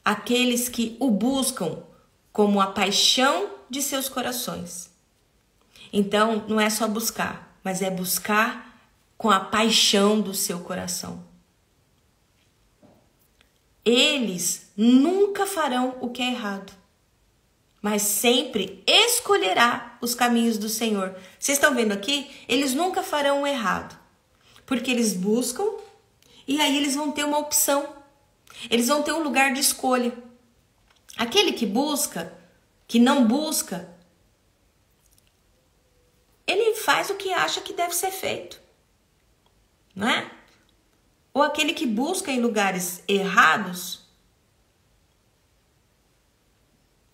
Aqueles que o buscam como a paixão de seus corações. Então, não é só buscar, mas é buscar com a paixão do seu coração. Eles nunca farão o que é errado, mas sempre escolherá os caminhos do Senhor. Vocês estão vendo aqui? Eles nunca farão o errado, porque eles buscam e aí eles vão ter uma opção. Eles vão ter um lugar de escolha. Aquele que busca, que não busca, ele faz o que acha que deve ser feito, não é? Ou aquele que busca em lugares errados,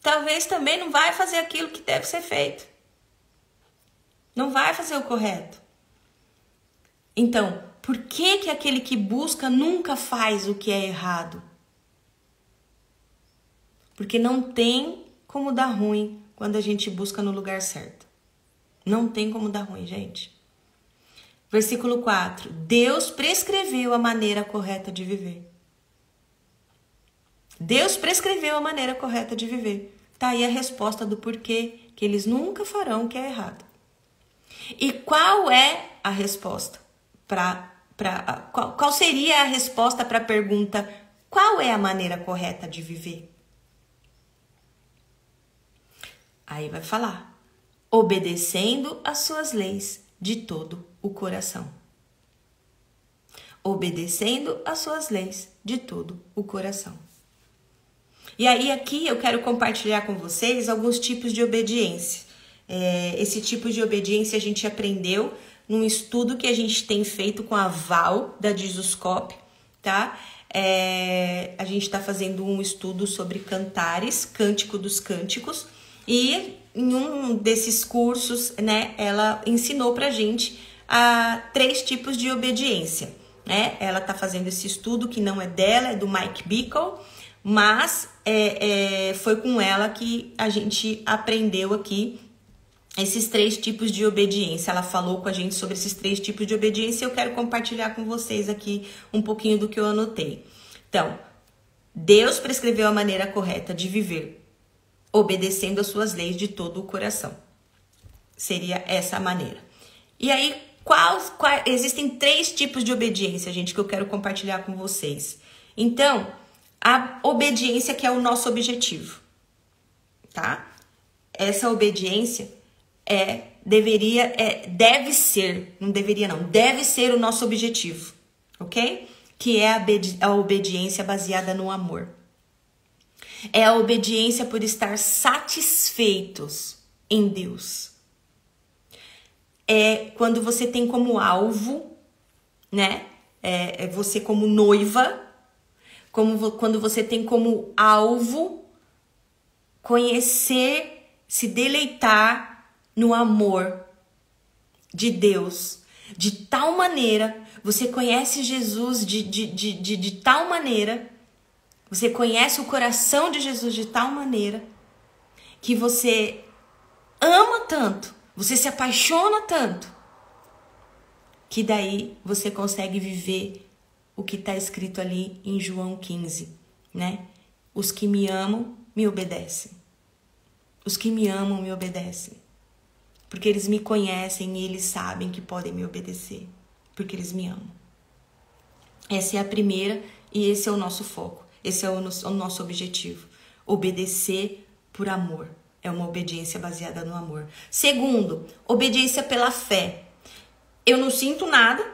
talvez também não vai fazer aquilo que deve ser feito. Não vai fazer o correto. Então, por que aquele que busca nunca faz o que é errado? Porque não tem como dar ruim quando a gente busca no lugar certo. Não tem como dar ruim, gente. Versículo 4. Deus prescreveu a maneira correta de viver. Deus prescreveu a maneira correta de viver. Tá aí a resposta do porquê que eles nunca farão o que é errado. E qual é a resposta? Qual seria a resposta para a pergunta: qual é a maneira correta de viver? Aí vai falar: obedecendo às suas leis de todo o coração. Obedecendo às suas leis de todo o coração. E aí aqui eu quero compartilhar com vocês alguns tipos de obediência. Esse tipo de obediência a gente aprendeu num estudo que a gente tem feito com a Val, da Jesuscope, tá? A gente está fazendo um estudo sobre cantares, Cântico dos Cânticos, e em um desses cursos, né, ela ensinou pra gente 3 tipos de obediência, né? Ela tá fazendo esse estudo que não é dela, é do Mike Bickle, mas foi com ela que a gente aprendeu aqui esses 3 tipos de obediência. Ela falou com a gente sobre esses 3 tipos de obediência e eu quero compartilhar com vocês aqui um pouquinho do que eu anotei. Então, Deus prescreveu a maneira correta de viver, obedecendo às suas leis de todo o coração. Seria essa a maneira. E aí, existem 3 tipos de obediência, gente, que eu quero compartilhar com vocês. Então, a obediência que é o nosso objetivo, tá? Essa obediência deve ser o nosso objetivo, ok? Que é a obediência baseada no amor. É a obediência por estar satisfeitos em Deus. É quando você tem como alvo, né? Você como noiva, quando você tem como alvo conhecer, se deleitar no amor de Deus. De tal maneira, você conhece Jesus de tal maneira, você conhece o coração de Jesus de tal maneira que você ama tanto, você se apaixona tanto, que daí você consegue viver o que está escrito ali em João 15, né? Os que me amam, me obedecem. Os que me amam, me obedecem. Porque eles me conhecem e eles sabem que podem me obedecer. Porque eles me amam. Essa é a primeira e esse é o nosso foco. Esse é o nosso objetivo. Obedecer por amor. É uma obediência baseada no amor. Segundo, obediência pela fé. Eu não sinto nada.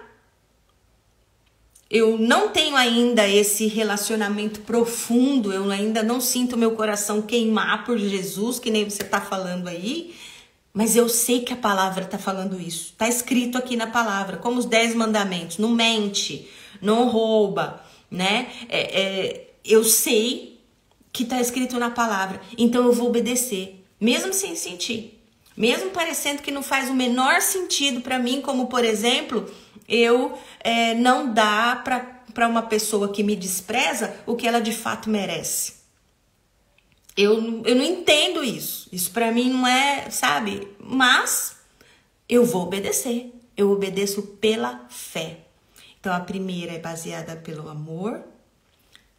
Eu não tenho ainda esse relacionamento profundo. Eu ainda não sinto meu coração queimar por Jesus, que nem você está falando aí. Mas eu sei que a palavra está falando isso. Está escrito aqui na palavra, como os 10 mandamentos. Não mente, não rouba, né? Eu sei que está escrito na palavra. Então eu vou obedecer, mesmo sem sentir. Mesmo parecendo que não faz o menor sentido para mim, como por exemplo, eu não dar para uma pessoa que me despreza o que ela de fato merece. Eu não entendo isso. Isso para mim não é, sabe? Mas eu vou obedecer. Eu obedeço pela fé. Então a primeira é baseada pelo amor.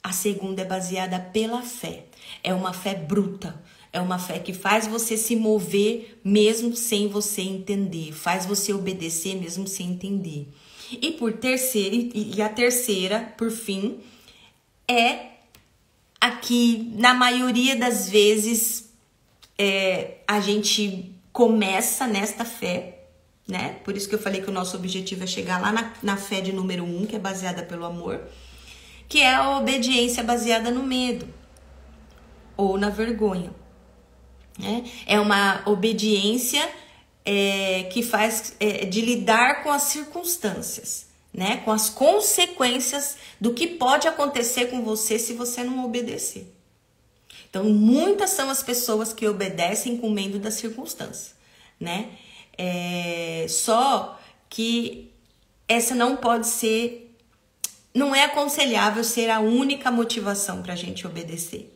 A segunda é baseada pela fé. É uma fé bruta. É uma fé que faz você se mover mesmo sem você entender. Faz você obedecer mesmo sem entender. E por terceiro, e a terceira, por fim, é aqui, na maioria das vezes, a gente começa nesta fé, né? Por isso que eu falei que o nosso objetivo é chegar lá na fé de número 1, que é baseada pelo amor, que é a obediência baseada no medo ou na vergonha, né? É uma obediência que faz de lidar com as circunstâncias, né? Com as consequências do que pode acontecer com você se você não obedecer. Então, muitas são as pessoas que obedecem com medo das circunstâncias, né? Só que essa não pode ser, não é aconselhável ser a única motivação para a gente obedecer,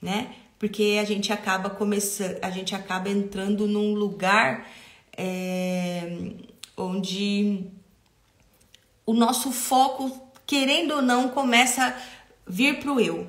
né? Porque a gente acaba entrando num lugar onde o nosso foco, querendo ou não, começa a vir pro eu,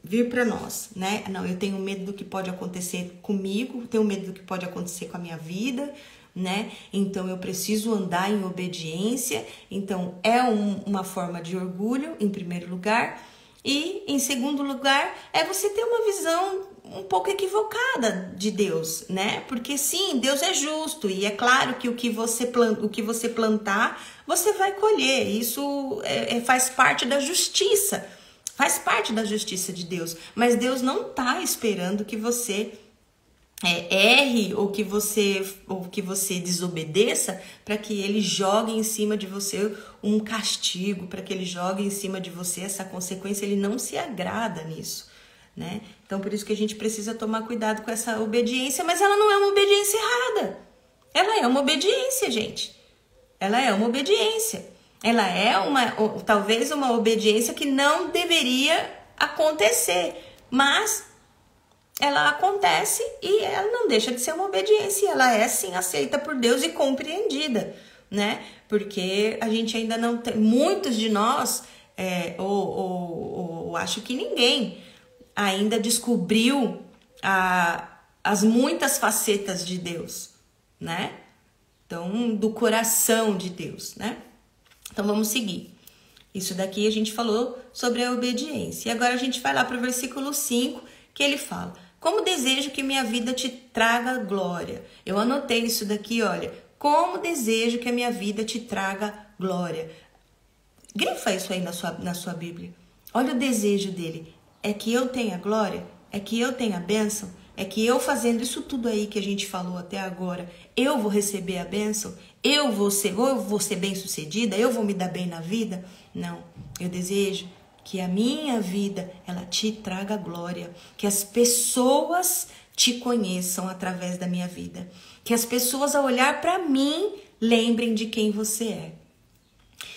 vir para nós, né? Não, eu tenho medo do que pode acontecer comigo, tenho medo do que pode acontecer com a minha vida, né? Então eu preciso andar em obediência. Então é uma forma de orgulho, em primeiro lugar. E em segundo lugar, é você ter uma visão um pouco equivocada de Deus, né? Porque sim, Deus é justo e é claro que o que você plantar, você vai colher. Isso faz parte da justiça, faz parte da justiça de Deus. Mas Deus não está esperando que você erre ou que você desobedeça para que ele jogue em cima de você um castigo, para que ele jogue em cima de você essa consequência. Ele não se agrada nisso, né? Então por isso que a gente precisa tomar cuidado com essa obediência, mas ela não é uma obediência errada. Ela é uma obediência, gente. Ela é uma obediência. Ela é talvez uma obediência que não deveria acontecer, mas ela acontece e ela não deixa de ser uma obediência. Ela é, sim, aceita por Deus e compreendida, né? Porque a gente ainda não tem... Muitos de nós, ou acho que ninguém, ainda descobriu as muitas facetas de Deus, né? Então, do coração de Deus, né? Então, vamos seguir. Isso daqui a gente falou sobre a obediência. E agora a gente vai lá para o versículo 5, que ele fala: como desejo que minha vida te traga glória. Eu anotei isso daqui, olha. Como desejo que a minha vida te traga glória. Grifa isso aí na sua Bíblia. Olha o desejo dele. É que eu tenha glória? É que eu tenha bênção? É que eu fazendo isso tudo aí que a gente falou até agora, eu vou receber a bênção? Eu vou ser bem sucedida? Eu vou me dar bem na vida? Não. Eu desejo que a minha vida, ela te traga glória, que as pessoas te conheçam através da minha vida, que as pessoas ao olhar para mim lembrem de quem você é.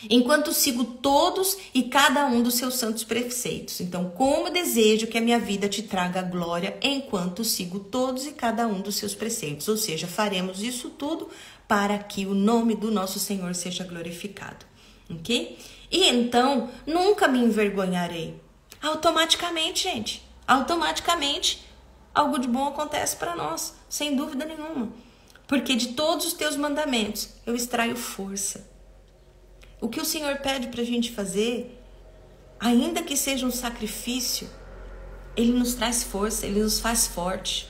Enquanto sigo todos e cada um dos seus santos preceitos. Então, como desejo que a minha vida te traga glória enquanto sigo todos e cada um dos seus preceitos. Ou seja, faremos isso tudo para que o nome do nosso Senhor seja glorificado. Ok? E então, nunca me envergonharei. Automaticamente, gente, automaticamente, algo de bom acontece para nós, sem dúvida nenhuma. Porque de todos os teus mandamentos, eu extraio força. O que o Senhor pede para a gente fazer, ainda que seja um sacrifício, Ele nos traz força, Ele nos faz forte.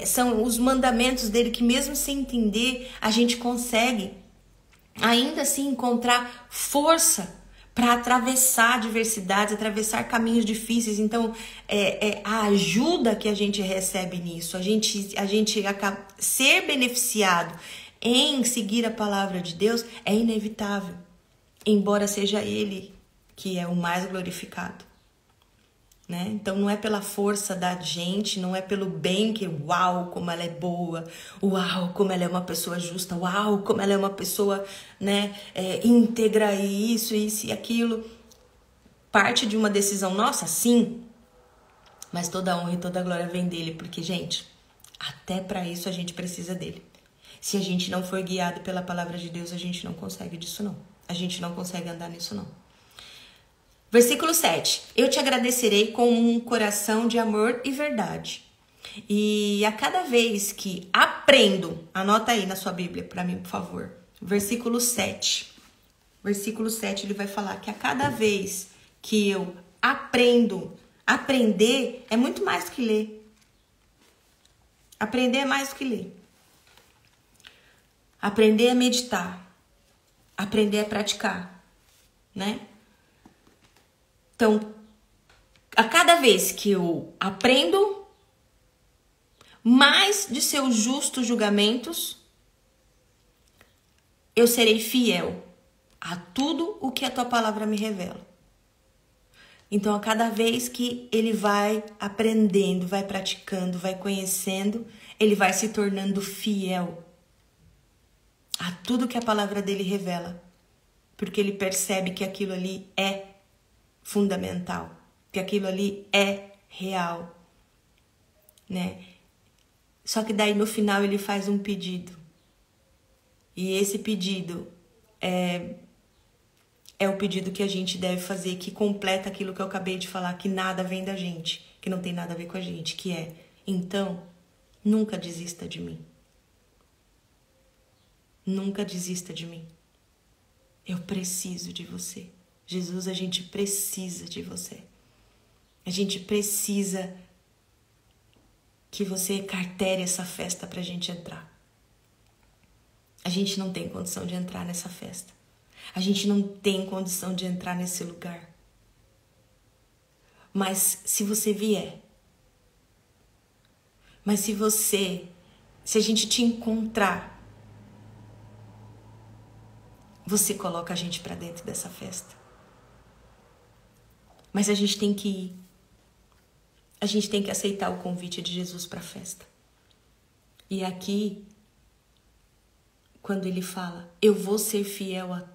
São os mandamentos dele que mesmo sem entender, a gente consegue ainda assim encontrar força para atravessar adversidades, atravessar caminhos difíceis. Então, a ajuda que a gente recebe nisso, a gente acaba ser beneficiado em seguir a palavra de Deus é inevitável, embora seja Ele que é o mais glorificado. Né? Então não é pela força da gente, não é pelo bem que, uau, como ela é boa, uau, como ela é uma pessoa justa, uau, como ela é uma pessoa, né, íntegra e isso e aquilo. Parte de uma decisão nossa, sim, mas toda a honra e toda a glória vem dele, porque, gente, até para isso a gente precisa dele. Se a gente não for guiado pela palavra de Deus, a gente não consegue disso não. A gente não consegue andar nisso não. Versículo 7. Eu te agradecerei com um coração de amor e verdade. E a cada vez que aprendo, anota aí na sua Bíblia para mim, por favor. Versículo 7. Versículo 7 ele vai falar que a cada vez que eu aprendo, aprender é muito mais do que ler. Aprender é mais do que ler. Aprender é meditar. Aprender é praticar, né? Então, a cada vez que eu aprendo mais de seus justos julgamentos, eu serei fiel a tudo o que a tua palavra me revela. Então, a cada vez que ele vai aprendendo, vai praticando, vai conhecendo, ele vai se tornando fiel a tudo que a palavra dele revela. Porque ele percebe que aquilo ali é fundamental, que aquilo ali é real, né? Só que daí no final ele faz um pedido. E esse pedido é o pedido que a gente deve fazer, que completa aquilo que eu acabei de falar, que nada vem da gente, que não tem nada a ver com a gente, que é: então, nunca desista de mim. Nunca desista de mim. Eu preciso de você. Jesus, a gente precisa de você. A gente precisa que você cartere essa festa pra gente entrar. A gente não tem condição de entrar nessa festa. A gente não tem condição de entrar nesse lugar. Mas se você vier, se a gente te encontrar, você coloca a gente pra dentro dessa festa. Mas a gente tem que ir. A gente tem que aceitar o convite de Jesus para a festa. E aqui, quando ele fala, eu vou ser fiel a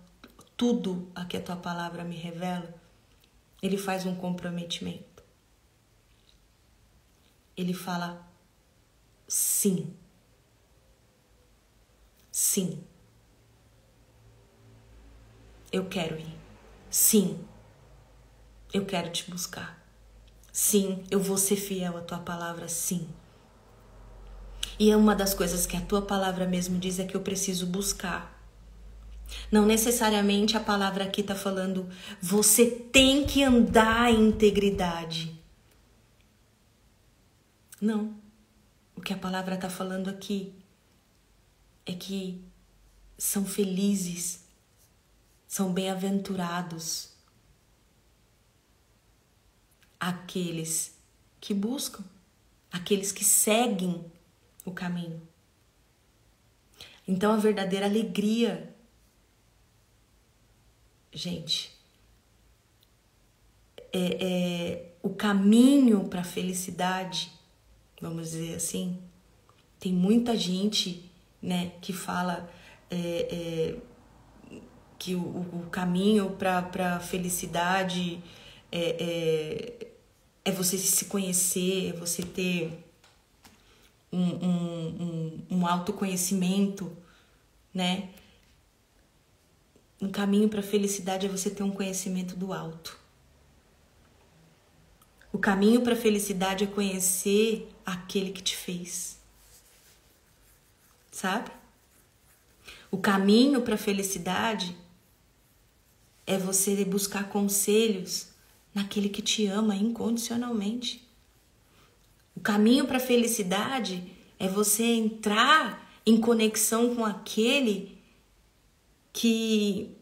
tudo a que a tua palavra me revela, ele faz um comprometimento. Ele fala, sim. Sim. Eu quero ir. Sim. Eu quero te buscar. Sim, eu vou ser fiel à tua palavra, sim. E é uma das coisas que a tua palavra mesmo diz é que eu preciso buscar. Não necessariamente a palavra aqui está falando, você tem que andar em integridade. Não. O que a palavra está falando aqui é que são felizes, são bem-aventurados aqueles que buscam, aqueles que seguem o caminho. Então a verdadeira alegria, gente, o caminho para a felicidade, vamos dizer assim. Tem muita gente, né, que fala que o caminho para a felicidade é você se conhecer, é você ter um autoconhecimento, né? Um caminho para a felicidade é você ter um conhecimento do alto. O caminho para a felicidade é conhecer aquele que te fez. Sabe? O caminho para a felicidade é você buscar conselhos naquele que te ama incondicionalmente. O caminho para a felicidade é você entrar em conexão com aquele que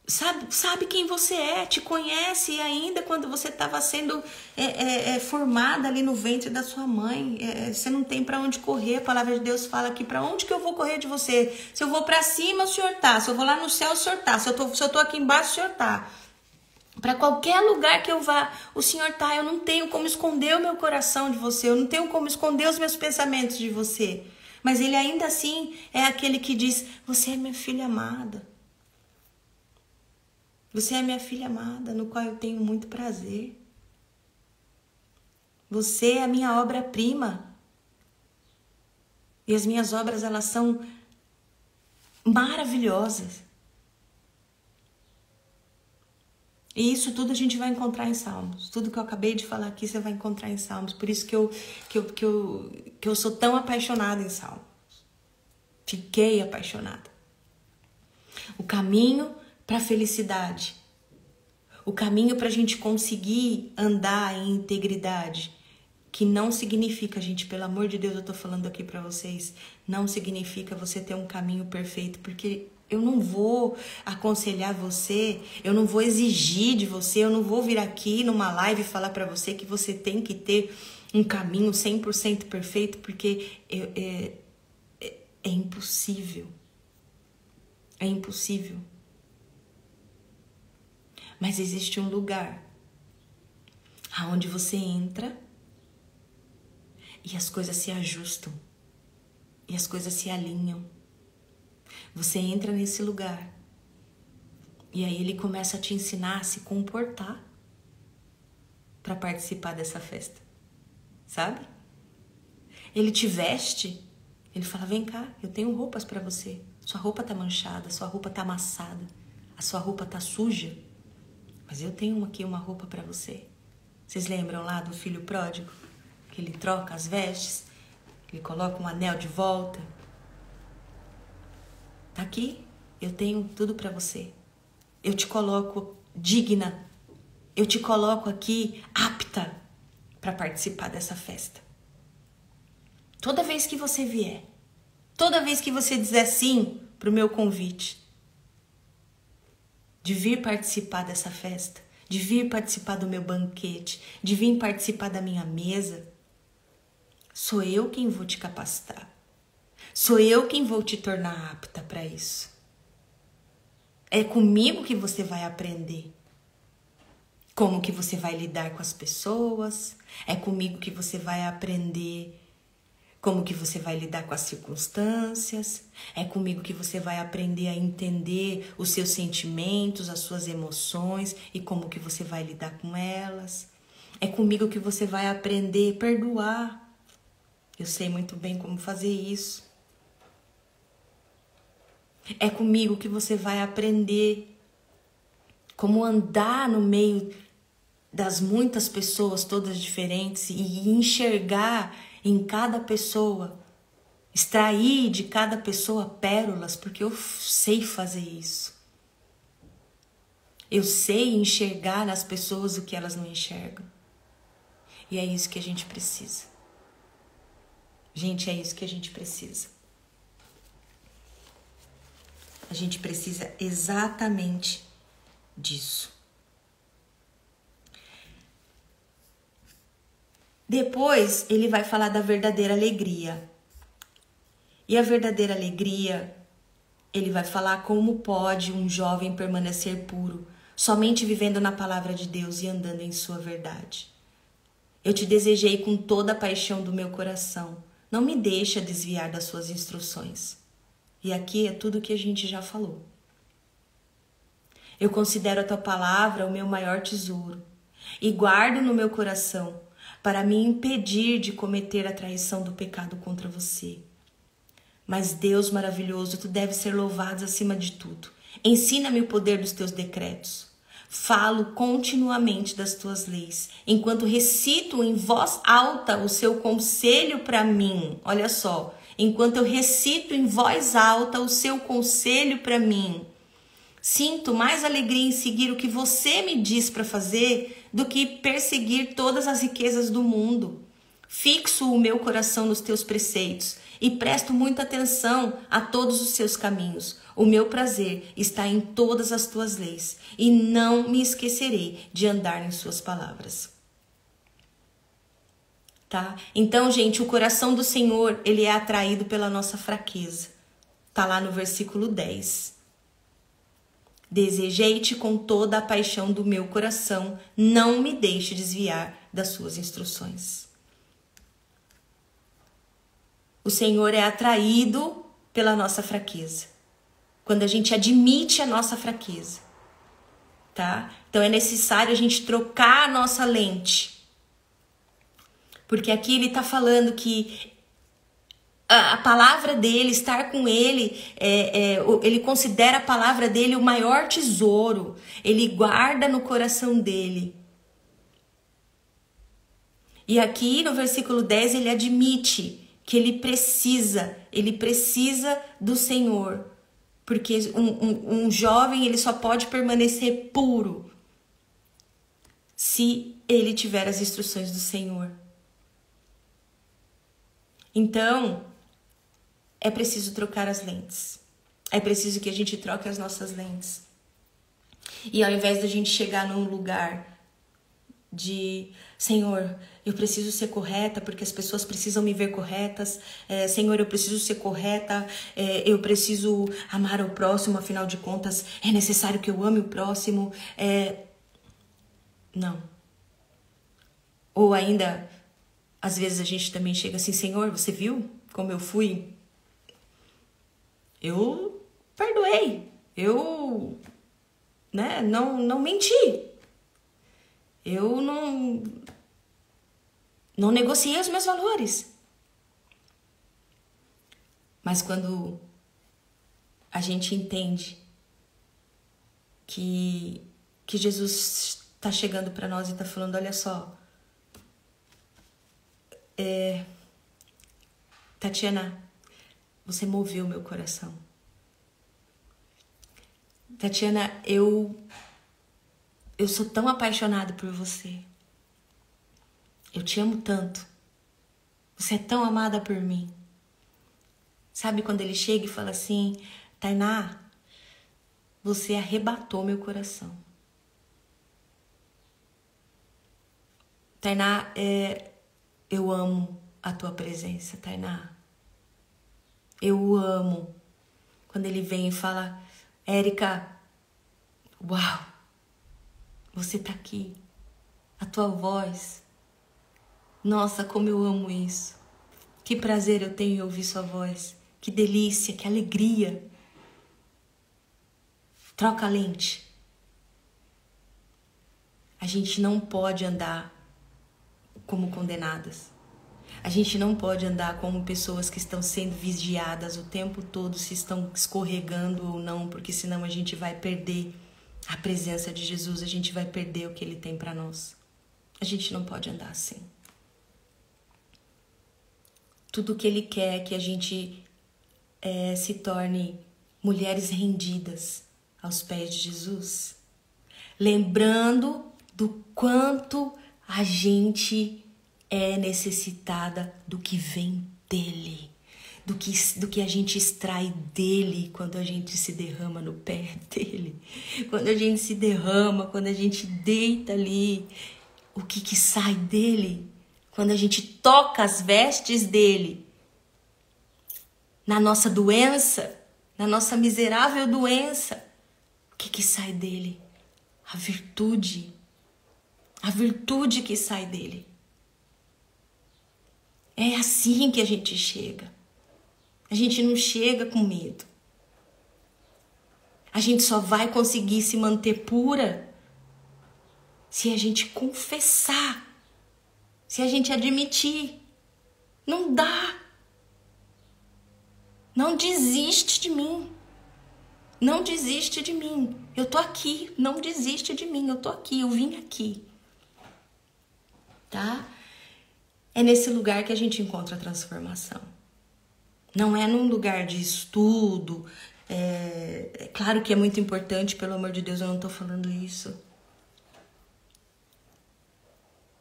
sabe quem você é, te conhece ainda quando você estava sendo formada ali no ventre da sua mãe. Você não tem para onde correr. A palavra de Deus fala aqui: para onde que eu vou correr de você? Se eu vou para cima, o Senhor tá. Se eu vou lá no céu, o Senhor tá. Se eu tô aqui embaixo, o Senhor tá. Para qualquer lugar que eu vá, o Senhor tá. Eu não tenho como esconder o meu coração de você. Eu não tenho como esconder os meus pensamentos de você. Mas Ele ainda assim é aquele que diz: você é minha filha amada. Você é minha filha amada, no qual eu tenho muito prazer. Você é a minha obra-prima. E as minhas obras, elas são maravilhosas. E isso tudo a gente vai encontrar em Salmos. Tudo que eu acabei de falar aqui, você vai encontrar em Salmos. Por isso que eu sou tão apaixonada em Salmos. Fiquei apaixonada. O caminho para a felicidade. O caminho para a gente conseguir andar em integridade. Que não significa, gente, pelo amor de Deus, eu tô falando aqui para vocês, não significa você ter um caminho perfeito, porque eu não vou aconselhar você, eu não vou exigir de você, eu não vou vir aqui numa live e falar para você que você tem que ter um caminho 100% perfeito, porque é impossível. É impossível. Mas existe um lugar aonde você entra e as coisas se ajustam e as coisas se alinham. Você entra nesse lugar e aí Ele começa a te ensinar a se comportar para participar dessa festa, sabe? Ele te veste, Ele fala: vem cá, eu tenho roupas para você. Sua roupa tá manchada, sua roupa tá amassada, a sua roupa tá suja, mas eu tenho aqui uma roupa para você. Vocês lembram lá do filho pródigo? Que ele troca as vestes, ele coloca um anel de volta. Tá aqui, eu tenho tudo para você. Eu te coloco digna. Eu te coloco aqui apta para participar dessa festa. Toda vez que você vier, toda vez que você dizer sim pro meu convite, de vir participar dessa festa, de vir participar do meu banquete, de vir participar da minha mesa, sou eu quem vou te capacitar. Sou eu quem vou te tornar apta para isso. É comigo que você vai aprender como que você vai lidar com as pessoas. É comigo que você vai aprender como que você vai lidar com as circunstâncias. É comigo que você vai aprender a entender os seus sentimentos, as suas emoções e como que você vai lidar com elas. É comigo que você vai aprender a perdoar. Eu sei muito bem como fazer isso. É comigo que você vai aprender como andar no meio das muitas pessoas, todas diferentes, e enxergar em cada pessoa, extrair de cada pessoa pérolas, porque eu sei fazer isso. Eu sei enxergar nas pessoas o que elas não enxergam. E é isso que a gente precisa. Gente, é isso que a gente precisa. A gente precisa exatamente disso. Depois ele vai falar da verdadeira alegria. E a verdadeira alegria, ele vai falar como pode um jovem permanecer puro, somente vivendo na palavra de Deus e andando em sua verdade. Eu te desejei com toda a paixão do meu coração. Não me deixa desviar das suas instruções. E aqui é tudo que a gente já falou. Eu considero a tua palavra o meu maior tesouro e guardo no meu coração para me impedir de cometer a traição do pecado contra você. Mas Deus maravilhoso, tu deves ser louvado acima de tudo. Ensina-me o poder dos teus decretos. Falo continuamente das tuas leis, enquanto recito em voz alta o seu conselho para mim. Olha só. Enquanto eu recito em voz alta o seu conselho para mim. Sinto mais alegria em seguir o que você me diz para fazer do que perseguir todas as riquezas do mundo. Fixo o meu coração nos teus preceitos e presto muita atenção a todos os seus caminhos. O meu prazer está em todas as tuas leis e não me esquecerei de andar em suas palavras. Tá? Então, gente, o coração do Senhor, ele é atraído pela nossa fraqueza. Tá lá no versículo 10. Desejei-te com toda a paixão do meu coração, não me deixe desviar das suas instruções. O Senhor é atraído pela nossa fraqueza. Quando a gente admite a nossa fraqueza, tá? Então é necessário a gente trocar a nossa lente. Porque aqui ele está falando que a palavra dele, estar com ele, ele considera a palavra dele o maior tesouro. Ele guarda no coração dele. E aqui no versículo 10 ele admite que ele precisa do Senhor. Porque um jovem ele só pode permanecer puro se ele tiver as instruções do Senhor. Então, é preciso trocar as lentes. É preciso que a gente troque as nossas lentes. E ao invés da gente chegar num lugar de... Senhor, eu preciso ser correta porque as pessoas precisam me ver corretas. Senhor, eu preciso ser correta. Eu preciso amar o próximo, afinal de contas, é necessário que eu ame o próximo. Não. Ou ainda, às vezes a gente também chega assim, Senhor, você viu como eu fui? Eu perdoei. Eu não menti. Eu não negociei os meus valores. Mas quando a gente entende que Jesus está chegando para nós e está falando, olha só, Tatiana, você moveu meu coração. Tatiana, eu sou tão apaixonada por você. Eu te amo tanto. Você é tão amada por mim. Sabe quando ele chega e fala assim, Tainá, você arrebatou meu coração. Tainá, eu amo a tua presença, Tainá. Eu amo. Quando ele vem e fala, Érica, uau, você tá aqui. A tua voz. Nossa, como eu amo isso. Que prazer eu tenho em ouvir sua voz. Que delícia, que alegria. Troca a lente. A gente não pode andar como condenadas. A gente não pode andar como pessoas que estão sendo vigiadas o tempo todo, se estão escorregando ou não, porque senão a gente vai perder a presença de Jesus, a gente vai perder o que ele tem para nós. A gente não pode andar assim. Tudo que ele quer é que a gente se torne mulheres rendidas aos pés de Jesus. Lembrando do quanto a gente é necessitada do que vem dele. Do que a gente extrai dele quando a gente se derrama no pé dele. Quando a gente se derrama, quando a gente deita ali, o que sai dele? Quando a gente toca as vestes dele, na nossa doença, na nossa miserável doença, o que sai dele? A virtude que sai dele. É assim que a gente chega. A gente não chega com medo. A gente só vai conseguir se manter pura se a gente confessar. Se a gente admitir, não dá. Não desiste de mim. Não desiste de mim. Eu tô aqui. Não desiste de mim. Eu tô aqui. Eu vim aqui. Tá? É nesse lugar que a gente encontra a transformação. Não é num lugar de estudo, É claro que é muito importante, pelo amor de Deus, eu não tô falando isso.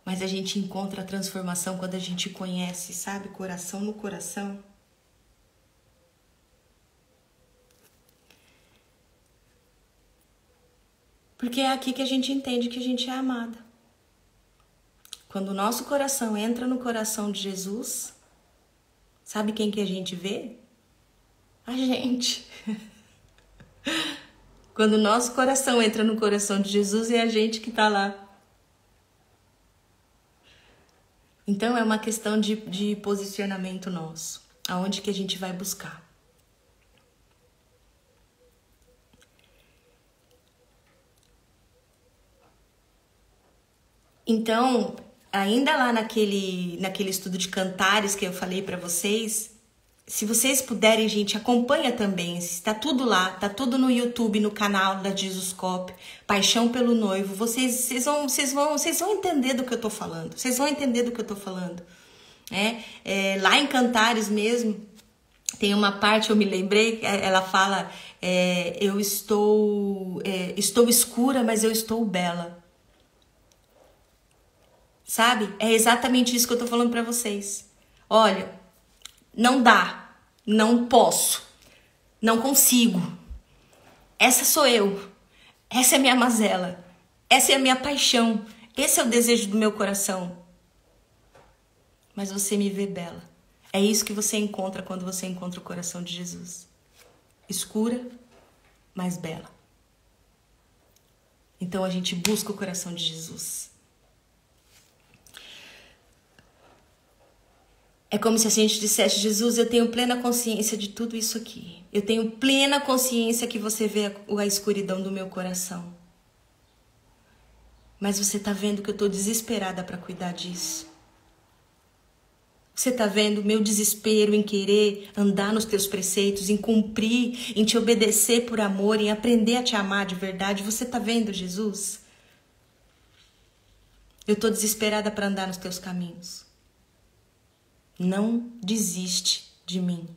Mas a gente encontra a transformação quando a gente conhece, sabe? Coração no coração. Porque é aqui que a gente entende que a gente é amada. Quando o nosso coração entra no coração de Jesus, sabe quem que a gente vê? A gente. Quando o nosso coração entra no coração de Jesus, é a gente que tá lá. Então é uma questão de posicionamento nosso. Aonde que a gente vai buscar? Então, ainda lá naquele estudo de Cantares que eu falei pra vocês, se vocês puderem, gente, acompanha também. Está tudo lá, tá tudo no YouTube, no canal da Jesuscope, Paixão pelo Noivo. Vocês vão entender do que eu tô falando. Vocês vão entender do que eu tô falando. Lá em Cantares mesmo, tem uma parte, eu me lembrei, ela fala, eu estou escura, mas eu estou bela. Sabe? É exatamente isso que eu tô falando pra vocês. Olha, não dá, não posso, não consigo. Essa sou eu. Essa é a minha mazela. Essa é a minha paixão. Esse é o desejo do meu coração. Mas você me vê bela. É isso que você encontra quando você encontra o coração de Jesus. Escura, mas bela. Então a gente busca o coração de Jesus. É como se a gente dissesse, Jesus, eu tenho plena consciência de tudo isso aqui. Eu tenho plena consciência que você vê a escuridão do meu coração. Mas você tá vendo que eu tô desesperada para cuidar disso. Você tá vendo o meu desespero em querer andar nos teus preceitos, em cumprir, em te obedecer por amor, em aprender a te amar de verdade. Você tá vendo, Jesus? Eu tô desesperada para andar nos teus caminhos. Não desiste de mim.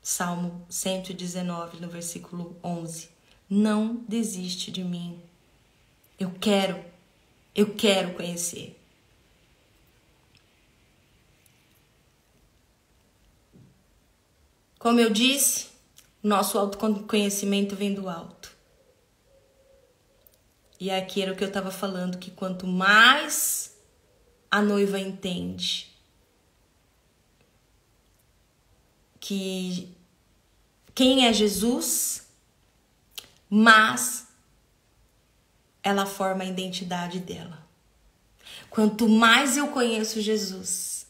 Salmo 119, no versículo 11. Não desiste de mim. Eu quero conhecer. Como eu disse, nosso autoconhecimento vem do alto. E aqui era o que eu estava falando, que quanto mais a noiva entende que quem é Jesus, mas ela forma a identidade dela. Quanto mais eu conheço Jesus,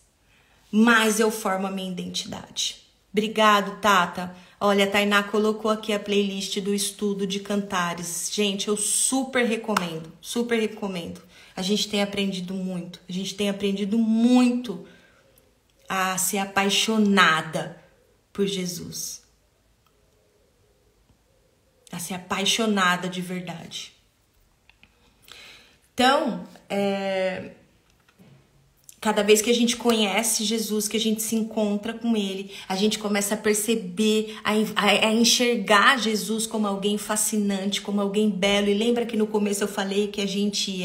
mais eu formo a minha identidade. Obrigado, Tata. Olha, a Tainá colocou aqui a playlist do estudo de Cantares. Gente, eu super recomendo, super recomendo. A gente tem aprendido muito, a ser apaixonada por Jesus. A ser apaixonada de verdade. Então, cada vez que a gente conhece Jesus, que a gente se encontra com Ele, a gente começa a perceber, a enxergar Jesus como alguém fascinante, como alguém belo. E lembra que no começo eu falei que a gente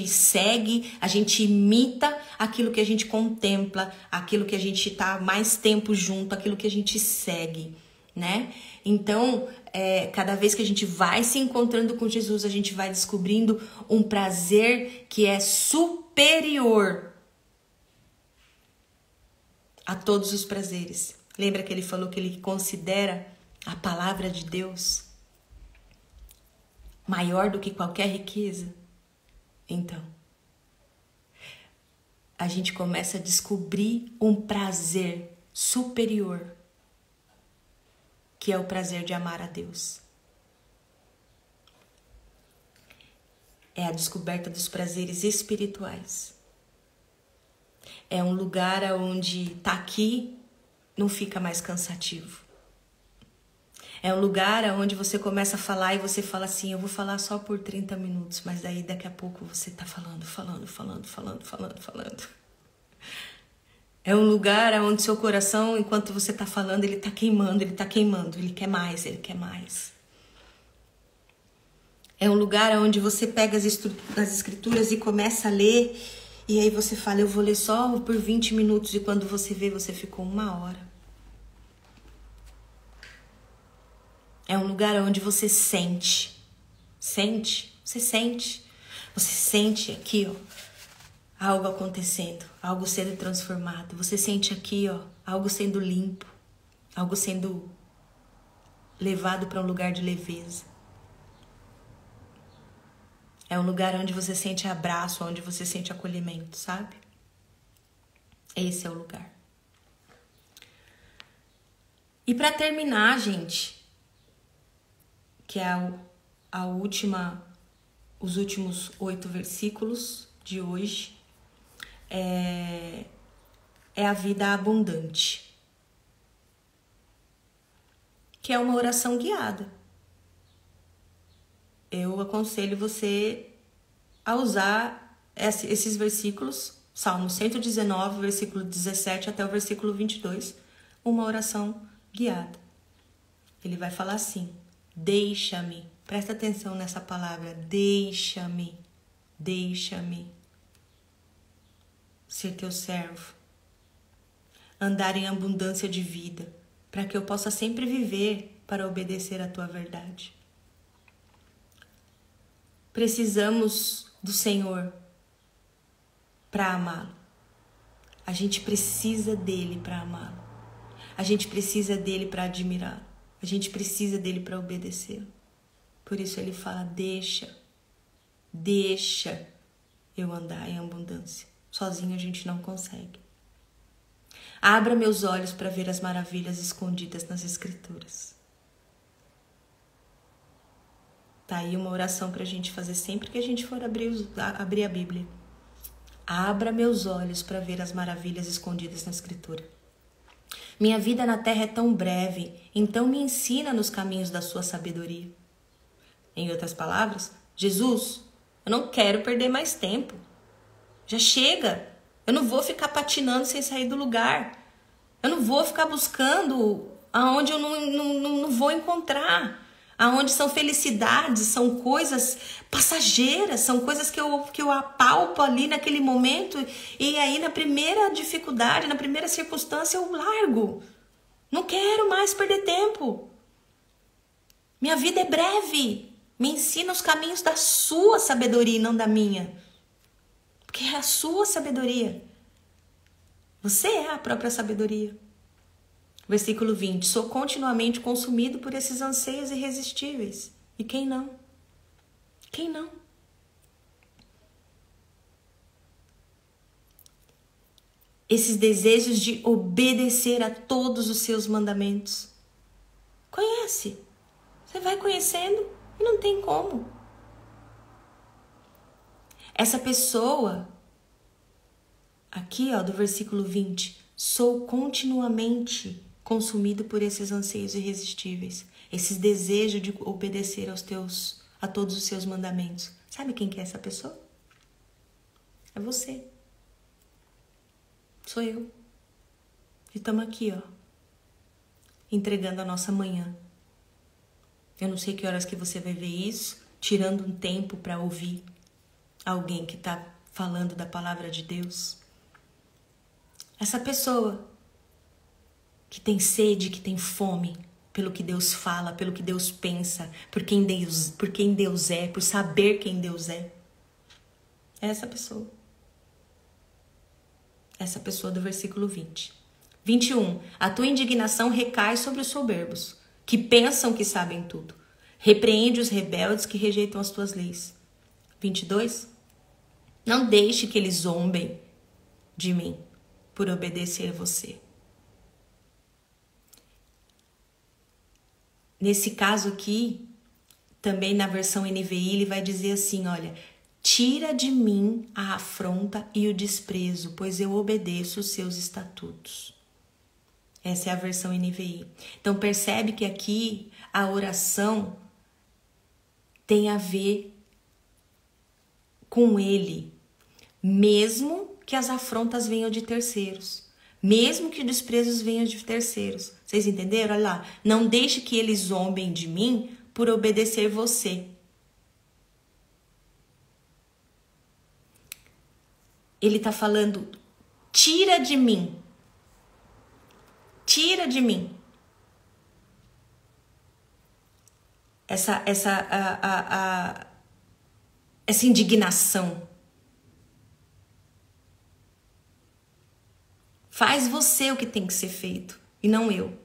segue, a gente imita aquilo que a gente contempla, aquilo que a gente tá mais tempo junto, aquilo que a gente segue, né? Então, cada vez que a gente vai se encontrando com Jesus, a gente vai descobrindo um prazer que é superior a todos os prazeres. Lembra que ele falou que ele considera a palavra de Deus maior do que qualquer riqueza? Então, a gente começa a descobrir um prazer superior, que é o prazer de amar a Deus. É a descoberta dos prazeres espirituais. É um lugar onde tá aqui não fica mais cansativo. É um lugar onde você começa a falar e você fala assim, eu vou falar só por 30 minutos, mas daí daqui a pouco você tá falando. É um lugar onde seu coração, enquanto você está falando, ele está queimando, ele está queimando. Ele quer mais, ele quer mais. É um lugar onde você pega as escrituras e começa a ler. E aí você fala, eu vou ler só por 20 minutos. E quando você vê, você ficou 1 hora. É um lugar onde você sente. Sente? Você sente. Você sente aqui, ó, algo acontecendo, algo sendo transformado. Você sente aqui, ó, algo sendo limpo, algo sendo levado para um lugar de leveza. É um lugar onde você sente abraço, onde você sente acolhimento, sabe? Esse é o lugar. E para terminar, gente, que é os últimos 8 versículos de hoje, é a vida abundante, que é uma oração guiada. Eu aconselho você a usar esses versículos, Salmo 119, versículo 17 até o versículo 22, uma oração guiada. Ele vai falar assim, deixa-me, presta atenção nessa palavra, deixa-me ser teu servo, andar em abundância de vida, para que eu possa sempre viver para obedecer a tua verdade. Precisamos do Senhor para amá-lo. A gente precisa dele para amá-lo. A gente precisa dele para admirá-lo. A gente precisa dele para obedecê-lo. Por isso ele fala, deixa eu andar em abundância. Sozinho a gente não consegue. Abra meus olhos para ver as maravilhas escondidas nas Escrituras. Tá aí uma oração para a gente fazer sempre que a gente for abrir a Bíblia. Abra meus olhos para ver as maravilhas escondidas na Escritura. Minha vida na terra é tão breve, então me ensina nos caminhos da sua sabedoria. Em outras palavras, Jesus, eu não quero perder mais tempo. Já chega. Eu não vou ficar patinando sem sair do lugar. Eu não vou ficar buscando aonde eu não vou encontrar. Aonde são felicidades, são coisas passageiras, são coisas que eu apalpo ali naquele momento. E aí na primeira dificuldade, na primeira circunstância eu largo. Não quero mais perder tempo. Minha vida é breve. Me ensina os caminhos da sua sabedoria e não da minha. Porque é a sua sabedoria. Você é a própria sabedoria. Versículo 20. Sou continuamente consumido por esses anseios irresistíveis. E quem não? Quem não? Esses desejos de obedecer a todos os seus mandamentos. Conhece. Você vai conhecendo e não tem como. Essa pessoa, aqui ó, do versículo 20, sou continuamente consumido por esses anseios irresistíveis, esses desejos de obedecer a todos os seus mandamentos. Sabe quem que é essa pessoa? É você. Sou eu. E estamos aqui, ó, entregando a nossa manhã. Eu não sei que horas que você vai ver isso, tirando um tempo para ouvir alguém que está falando da palavra de Deus. Essa pessoa que tem sede, que tem fome pelo que Deus fala, pelo que Deus pensa, por quem Deus é, por saber quem Deus é. É essa pessoa. Essa pessoa do versículo 20. 21. A tua indignação recai sobre os soberbos, que pensam que sabem tudo. Repreende os rebeldes que rejeitam as tuas leis. 22. Não deixe que eles zombem de mim por obedecer a você. Nesse caso aqui, também na versão NVI, ele vai dizer assim, olha, tira de mim a afronta e o desprezo, pois eu obedeço os seus estatutos. Essa é a versão NVI. Então percebe que aqui a oração tem a ver com ele, mesmo que as afrontas venham de terceiros, mesmo que desprezos venham de terceiros. Vocês entenderam? Olha lá. Não deixe que eles zombem de mim por obedecer você. Ele está falando, tira de mim. Tira de mim. Essa indignação. Faz você o que tem que ser feito e não eu.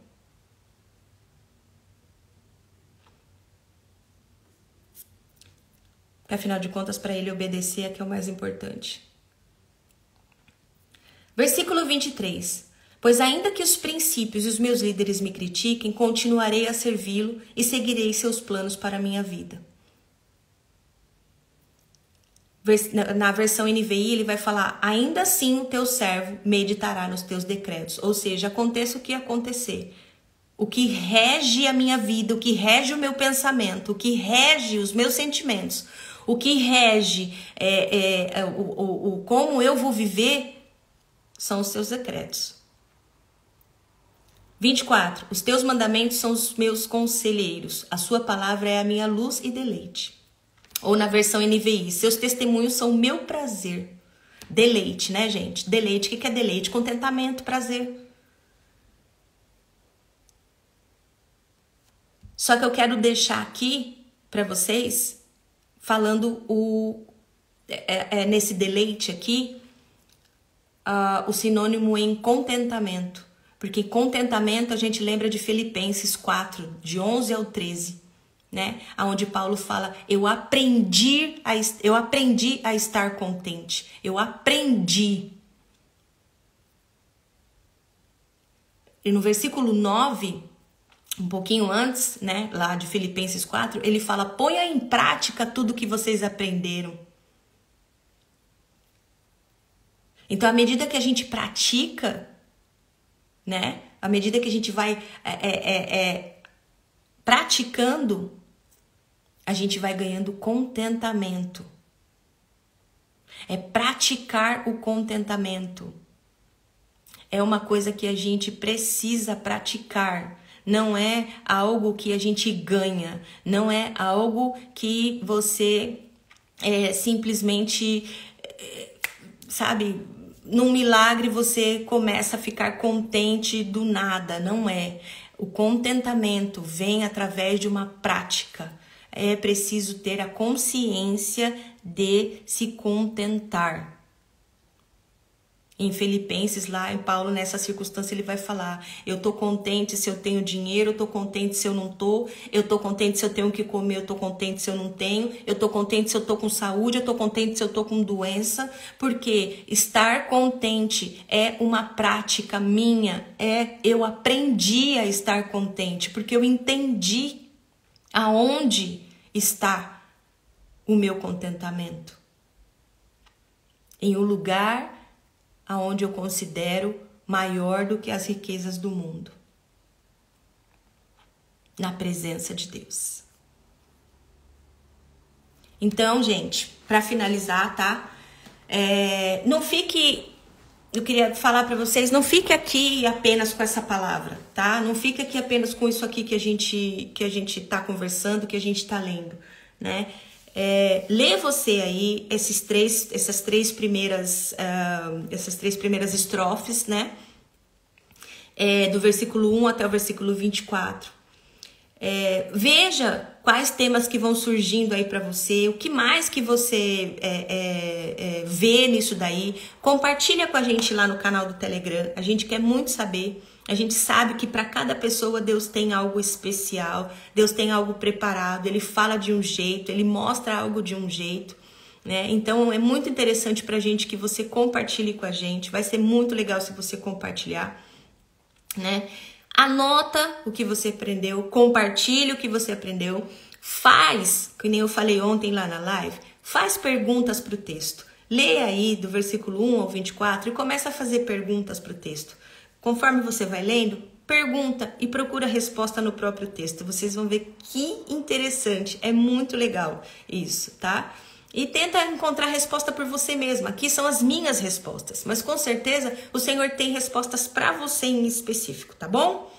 Porque, afinal de contas, para ele obedecer é que é o mais importante. Versículo 23. Pois ainda que os princípios e os meus líderes me critiquem, continuarei a servi-lo e seguirei seus planos para a minha vida. Na versão NVI ele vai falar, ainda assim o teu servo meditará nos teus decretos. Ou seja, aconteça o que acontecer. O que rege a minha vida, o que rege o meu pensamento, o que rege os meus sentimentos, o que rege como eu vou viver, são os teus decretos. 24. Os teus mandamentos são os meus conselheiros. A sua palavra é a minha luz e deleite. Ou na versão NVI, seus testemunhos são o meu prazer. Deleite, né, gente? Deleite, o que é deleite? Contentamento, prazer. Só que eu quero deixar aqui para vocês, falando nesse deleite aqui, o sinônimo em contentamento. Porque contentamento a gente lembra de Filipenses 4, de 11 ao 13, né? Onde Paulo fala, eu aprendi a estar contente. Eu aprendi. E no versículo 9, um pouquinho antes, né, lá de Filipenses 4, ele fala, ponha em prática tudo que vocês aprenderam. Então, à medida que a gente pratica, né? À medida que a gente vai praticando, a gente vai ganhando contentamento. É praticar o contentamento. É uma coisa que a gente precisa praticar. Não é algo que a gente ganha. Não é algo que você simplesmente, sabe, num milagre você começa a ficar contente do nada. Não é. O contentamento vem através de uma prática. É preciso ter a consciência de se contentar. Em Filipenses, lá em Paulo, nessa circunstância, ele vai falar, eu tô contente se eu tenho dinheiro, eu tô contente se eu não tô, eu tô contente se eu tenho o que comer, eu tô contente se eu não tenho, eu tô contente se eu tô com saúde, eu tô contente se eu tô com doença, porque estar contente é uma prática minha, eu aprendi a estar contente, porque eu entendi aonde está o meu contentamento. Em um lugar aonde eu considero maior do que as riquezas do mundo. Na presença de Deus. Então, gente, para finalizar, tá? Não fique... Eu queria falar para vocês, não fique aqui apenas com essa palavra, tá? Não fique aqui apenas com isso aqui que a gente tá conversando, que a gente tá lendo, né? Lê você aí essas três primeiras estrofes, né? Do versículo 1 até o versículo 24. Veja quais temas que vão surgindo aí para você, o que mais que você vê nisso daí. Compartilha com a gente lá no canal do Telegram, a gente quer muito saber. A gente sabe que para cada pessoa Deus tem algo especial, Deus tem algo preparado, Ele fala de um jeito, Ele mostra algo de um jeito, né? Então é muito interessante para a gente que você compartilhe com a gente, vai ser muito legal se você compartilhar, né? Anota o que você aprendeu, compartilhe o que você aprendeu, faz, que nem eu falei ontem lá na live, faz perguntas para o texto. Lê aí do versículo 1 ao 24 e começa a fazer perguntas para o texto. Conforme você vai lendo, pergunta e procura a resposta no próprio texto. Vocês vão ver que interessante, é muito legal isso, tá? E tenta encontrar resposta por você mesma. Aqui são as minhas respostas, mas com certeza o Senhor tem respostas para você em específico, tá bom?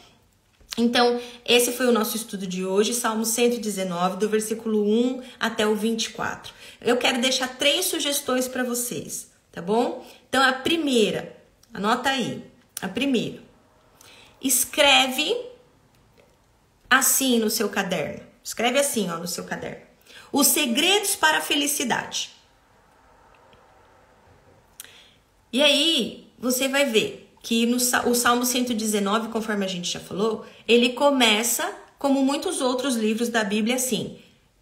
Então, esse foi o nosso estudo de hoje, Salmo 119, do versículo 1 até o 24. Eu quero deixar 3 sugestões para vocês, tá bom? Então, a primeira, anota aí, a primeira. Escreve assim no seu caderno. Escreve assim, ó, no seu caderno. Os segredos para a felicidade. E aí, você vai ver que o Salmo 119, conforme a gente já falou, ele começa, como muitos outros livros da Bíblia, assim.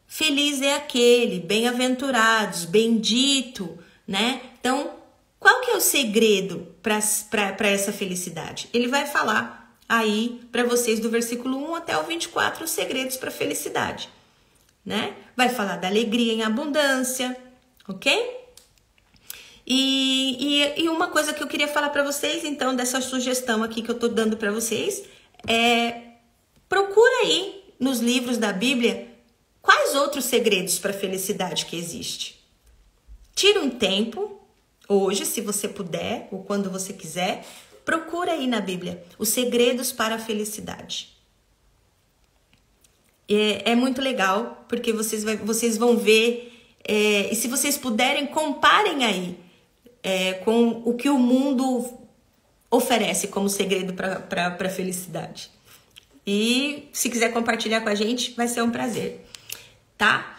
Feliz é aquele, bem-aventurados, bendito, né? Então, qual que é o segredo para essa felicidade? Ele vai falar aí para vocês do versículo 1 até o 24, os segredos para a felicidade, né? Vai falar da alegria em abundância, ok? E uma coisa que eu queria falar para vocês, então, dessa sugestão aqui que eu tô dando para vocês, procura aí nos livros da Bíblia quais outros segredos para a felicidade que existe. Tira um tempo, hoje, se você puder, ou quando você quiser, procura aí na Bíblia os segredos para a felicidade. É muito legal, porque vocês vão ver, e se vocês puderem, comparem aí com o que o mundo oferece como segredo para a felicidade. E se quiser compartilhar com a gente, vai ser um prazer, tá?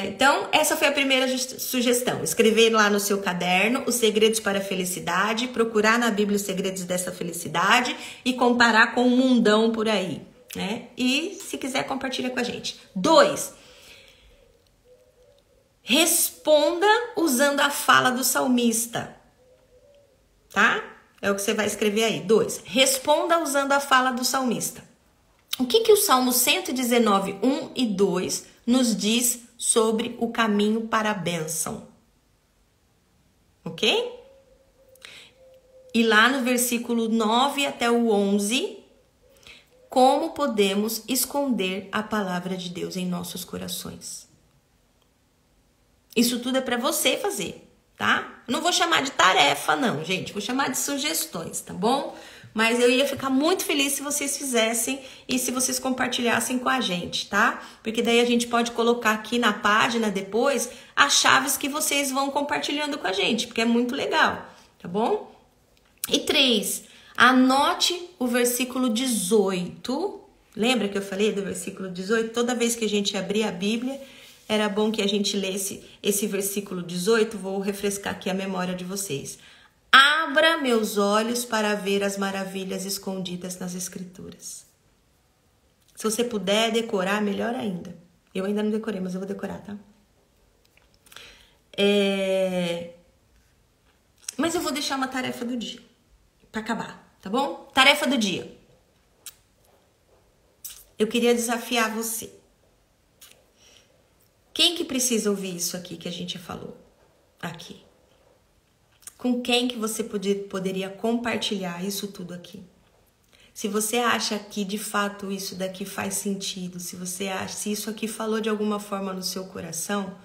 Então, essa foi a primeira sugestão. Escrever lá no seu caderno os segredos para a felicidade, procurar na Bíblia os segredos dessa felicidade e comparar com o mundão por aí, né? E se quiser, compartilha com a gente. 2. Responda usando a fala do salmista, tá? É o que você vai escrever aí. 2. Responda usando a fala do salmista. O que o Salmo 119, 1 e 2 nos diz sobre o caminho para a bênção? Ok? E lá no versículo 9 até o 11, como podemos esconder a palavra de Deus em nossos corações? Isso tudo é para você fazer, tá? Não vou chamar de tarefa, não, gente. Vou chamar de sugestões, tá bom? Mas eu ia ficar muito feliz se vocês fizessem e se vocês compartilhassem com a gente, tá? Porque daí a gente pode colocar aqui na página depois as chaves que vocês vão compartilhando com a gente, porque é muito legal, tá bom? E 3, anote o versículo 18. Lembra que eu falei do versículo 18? Toda vez que a gente abrir a Bíblia, era bom que a gente lesse esse versículo 18. Vou refrescar aqui a memória de vocês. Abra meus olhos para ver as maravilhas escondidas nas Escrituras. Se você puder decorar, melhor ainda. Eu ainda não decorei, mas eu vou decorar, tá? Mas eu vou deixar uma tarefa do dia para acabar, tá bom? Tarefa do dia. Eu queria desafiar você. Quem que precisa ouvir isso aqui que a gente falou aqui? Com quem que você poderia compartilhar isso tudo aqui? Se você acha que de fato isso daqui faz sentido, se você acha, se isso aqui falou de alguma forma no seu coração,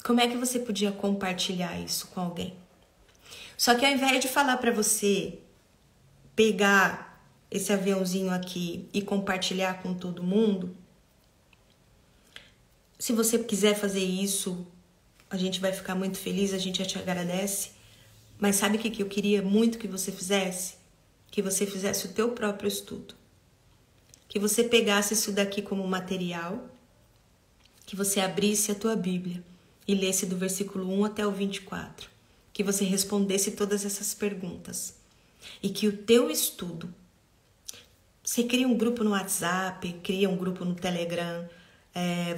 como é que você podia compartilhar isso com alguém? Só que ao invés de falar para você pegar esse aviãozinho aqui e compartilhar com todo mundo, se você quiser fazer isso, a gente vai ficar muito feliz, a gente já te agradece. Mas sabe o que eu queria muito que você fizesse? Que você fizesse o teu próprio estudo. Que você pegasse isso daqui como material, que você abrisse a tua Bíblia e lesse do versículo 1 até o 24. Que você respondesse todas essas perguntas. E que o teu estudo, você cria um grupo no WhatsApp, cria um grupo no Telegram,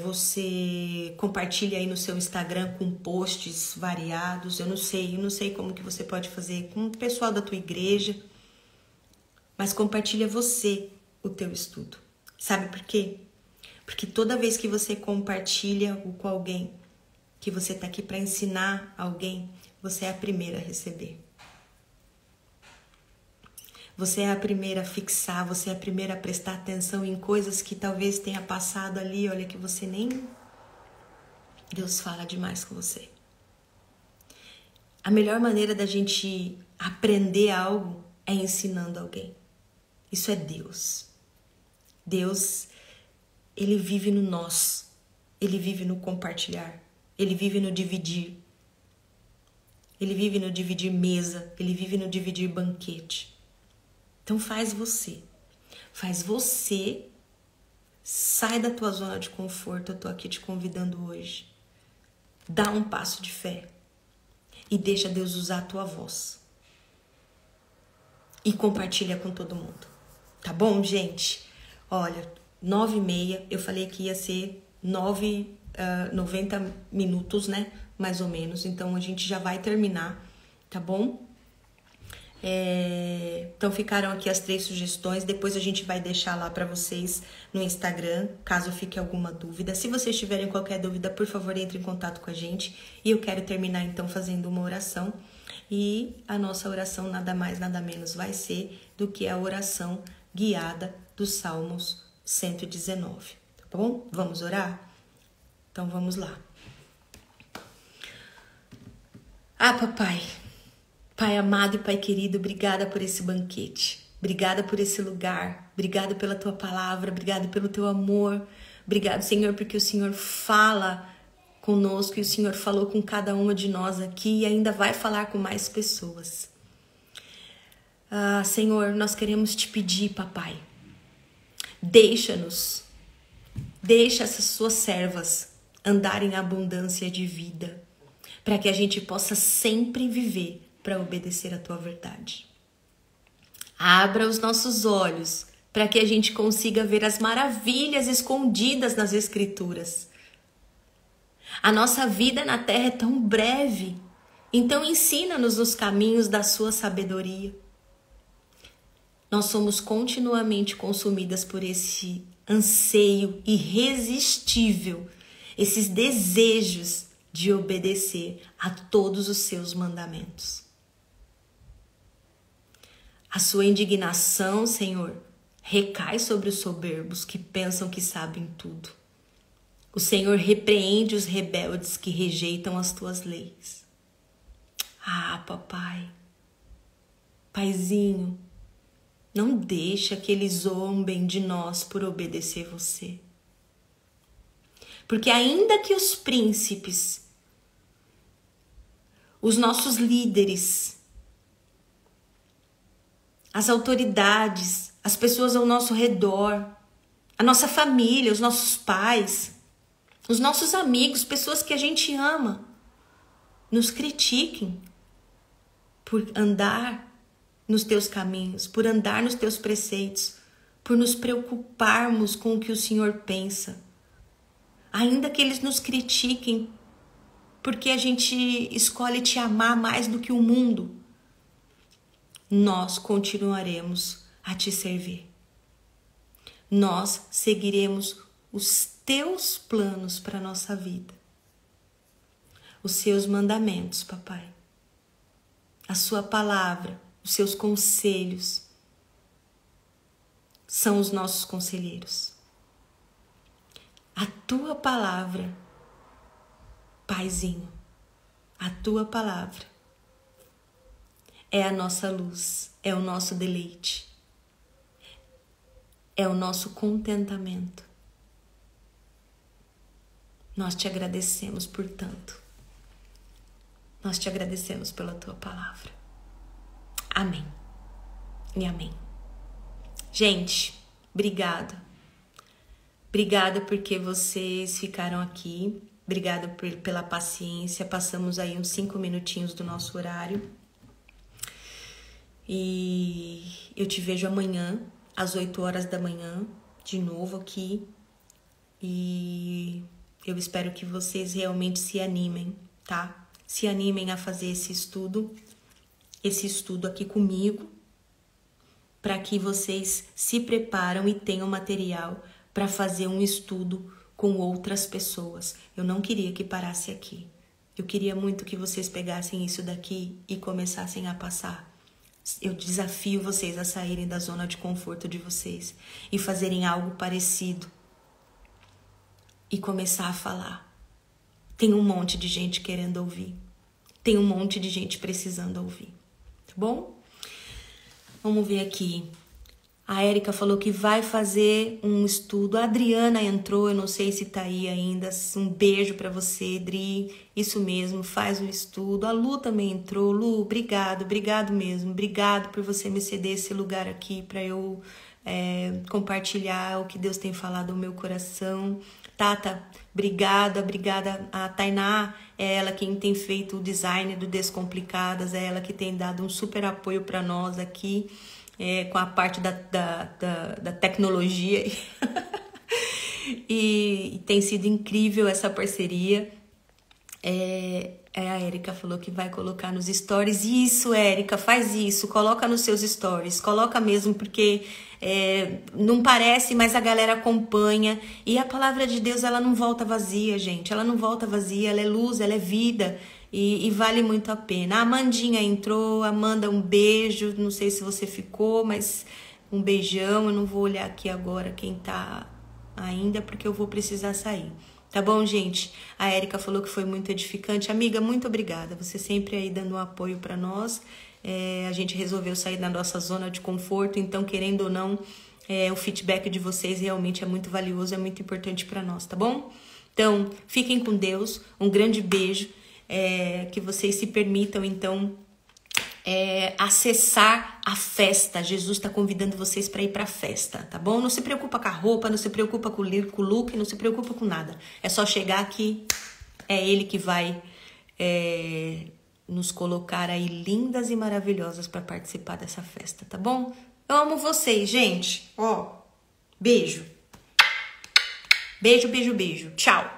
você compartilha aí no seu Instagram com posts variados. Eu não sei como que você pode fazer com o pessoal da tua igreja, mas compartilha você o teu estudo. Sabe por quê? Porque toda vez que você compartilha algo com alguém, que você tá aqui para ensinar alguém, você é a primeira a receber. Você é a primeira a fixar, você é a primeira a prestar atenção em coisas que talvez tenha passado ali, olha, que você nem... Deus fala demais com você. A melhor maneira da gente aprender algo é ensinando alguém. Isso é Deus. Deus, Ele vive no nós. Ele vive no compartilhar. Ele vive no dividir. Ele vive no dividir mesa. Ele vive no dividir banquete. Então faz você. Faz você. Sai da tua zona de conforto. Eu tô aqui te convidando hoje. Dá um passo de fé. E deixa Deus usar a tua voz. E compartilha com todo mundo. Tá bom, gente? Olha, 9h30. Eu falei que ia ser 90 minutos, né? Mais ou menos. Então, a gente já vai terminar. Tá bom? Então, ficaram aqui as 3 sugestões. Depois a gente vai deixar lá pra vocês no Instagram, caso fique alguma dúvida. Se vocês tiverem qualquer dúvida, por favor, entre em contato com a gente. E eu quero terminar, então, fazendo uma oração. E a nossa oração nada mais, nada menos vai ser do que a oração guiada dos Salmos 119. Tá bom? Vamos orar? Então, vamos lá. Papai. Pai amado e Pai querido, obrigada por esse banquete. Obrigada por esse lugar. Obrigada pela Tua palavra. Obrigada pelo Teu amor. Obrigado, Senhor, porque o Senhor fala conosco e o Senhor falou com cada uma de nós aqui e ainda vai falar com mais pessoas. Senhor, nós queremos Te pedir, Papai. Deixa essas Suas servas andarem em abundância de vida, para que a gente possa sempre viver para obedecer a Tua verdade. Abra os nossos olhos para que a gente consiga ver as maravilhas escondidas nas Escrituras. A nossa vida na terra é tão breve, então ensina-nos os caminhos da Sua sabedoria. Nós somos continuamente consumidas por esse anseio irresistível, esses desejos de obedecer a todos os Seus mandamentos. A Sua indignação, Senhor, recai sobre os soberbos que pensam que sabem tudo. O Senhor repreende os rebeldes que rejeitam as Tuas leis. Papai, Paizinho, não deixa que eles zombem de nós por obedecer você. Porque ainda que os príncipes, os nossos líderes, as autoridades, as pessoas ao nosso redor, a nossa família, os nossos pais, os nossos amigos, pessoas que a gente ama, nos critiquem por andar nos Teus caminhos, por andar nos Teus preceitos, por nos preocuparmos com o que o Senhor pensa. Ainda que eles nos critiquem porque a gente escolhe Te amar mais do que o mundo, nós continuaremos a Te servir. Nós seguiremos os Teus planos para a nossa vida. Os Seus mandamentos, Papai. A Sua palavra, os Seus conselhos são os nossos conselheiros. A Tua palavra, Paizinho, a Tua palavra é a nossa luz, é o nosso deleite, é o nosso contentamento. Nós Te agradecemos por tanto. Nós Te agradecemos pela Tua palavra. Amém e amém. Gente, obrigada. Obrigada porque vocês ficaram aqui. Obrigada pela paciência. Passamos aí uns 5 minutinhos do nosso horário. E eu te vejo amanhã, às 8 horas da manhã, de novo aqui. E eu espero que vocês realmente se animem, tá? Se animem a fazer esse estudo aqui comigo, para que vocês se preparam e tenham material para fazer um estudo com outras pessoas. Eu não queria que parasse aqui. Eu queria muito que vocês pegassem isso daqui e começassem a passar Eu desafio vocês a saírem da zona de conforto de vocês e fazerem algo parecido e começar a falar. Tem um monte de gente querendo ouvir. Tem um monte de gente precisando ouvir. Tá bom? Vamos ver aqui. A Érica falou que vai fazer um estudo. A Adriana entrou, eu não sei se tá aí ainda. Um beijo pra você, Dri. Isso mesmo, faz o estudo. A Lu também entrou. Lu, obrigado mesmo. Obrigado por você me ceder esse lugar aqui pra eu compartilhar o que Deus tem falado ao meu coração. Tata, obrigada. A Tainá é ela quem tem feito o design do Descomplicadas, é ela que tem dado um super apoio pra nós aqui. Com a parte da tecnologia e tem sido incrível essa parceria. A Érica falou que vai colocar nos stories. Isso, Érica, faz isso, coloca nos seus stories, coloca mesmo, porque não parece, mas a galera acompanha. E a palavra de Deus, ela não volta vazia, gente, ela não volta vazia, ela é luz, ela é vida. E vale muito a pena. A Amandinha entrou. Amanda, um beijo. Não sei se você ficou, mas um beijão. Eu não vou olhar aqui agora quem tá ainda, porque eu vou precisar sair. Tá bom, gente? A Érica falou que foi muito edificante. Amiga, muito obrigada. Você sempre aí dando um apoio pra nós. A gente resolveu sair da nossa zona de conforto. Então, querendo ou não, o feedback de vocês realmente é muito valioso, é muito importante pra nós, tá bom? Então, fiquem com Deus. Um grande beijo. Que vocês se permitam, então, acessar a festa. Jesus está convidando vocês para ir para a festa, tá bom? Não se preocupa com a roupa, não se preocupa com o look, não se preocupa com nada. É só chegar aqui, é Ele que vai nos colocar aí lindas e maravilhosas para participar dessa festa, tá bom? Eu amo vocês, gente. Beijo. Beijo. Tchau.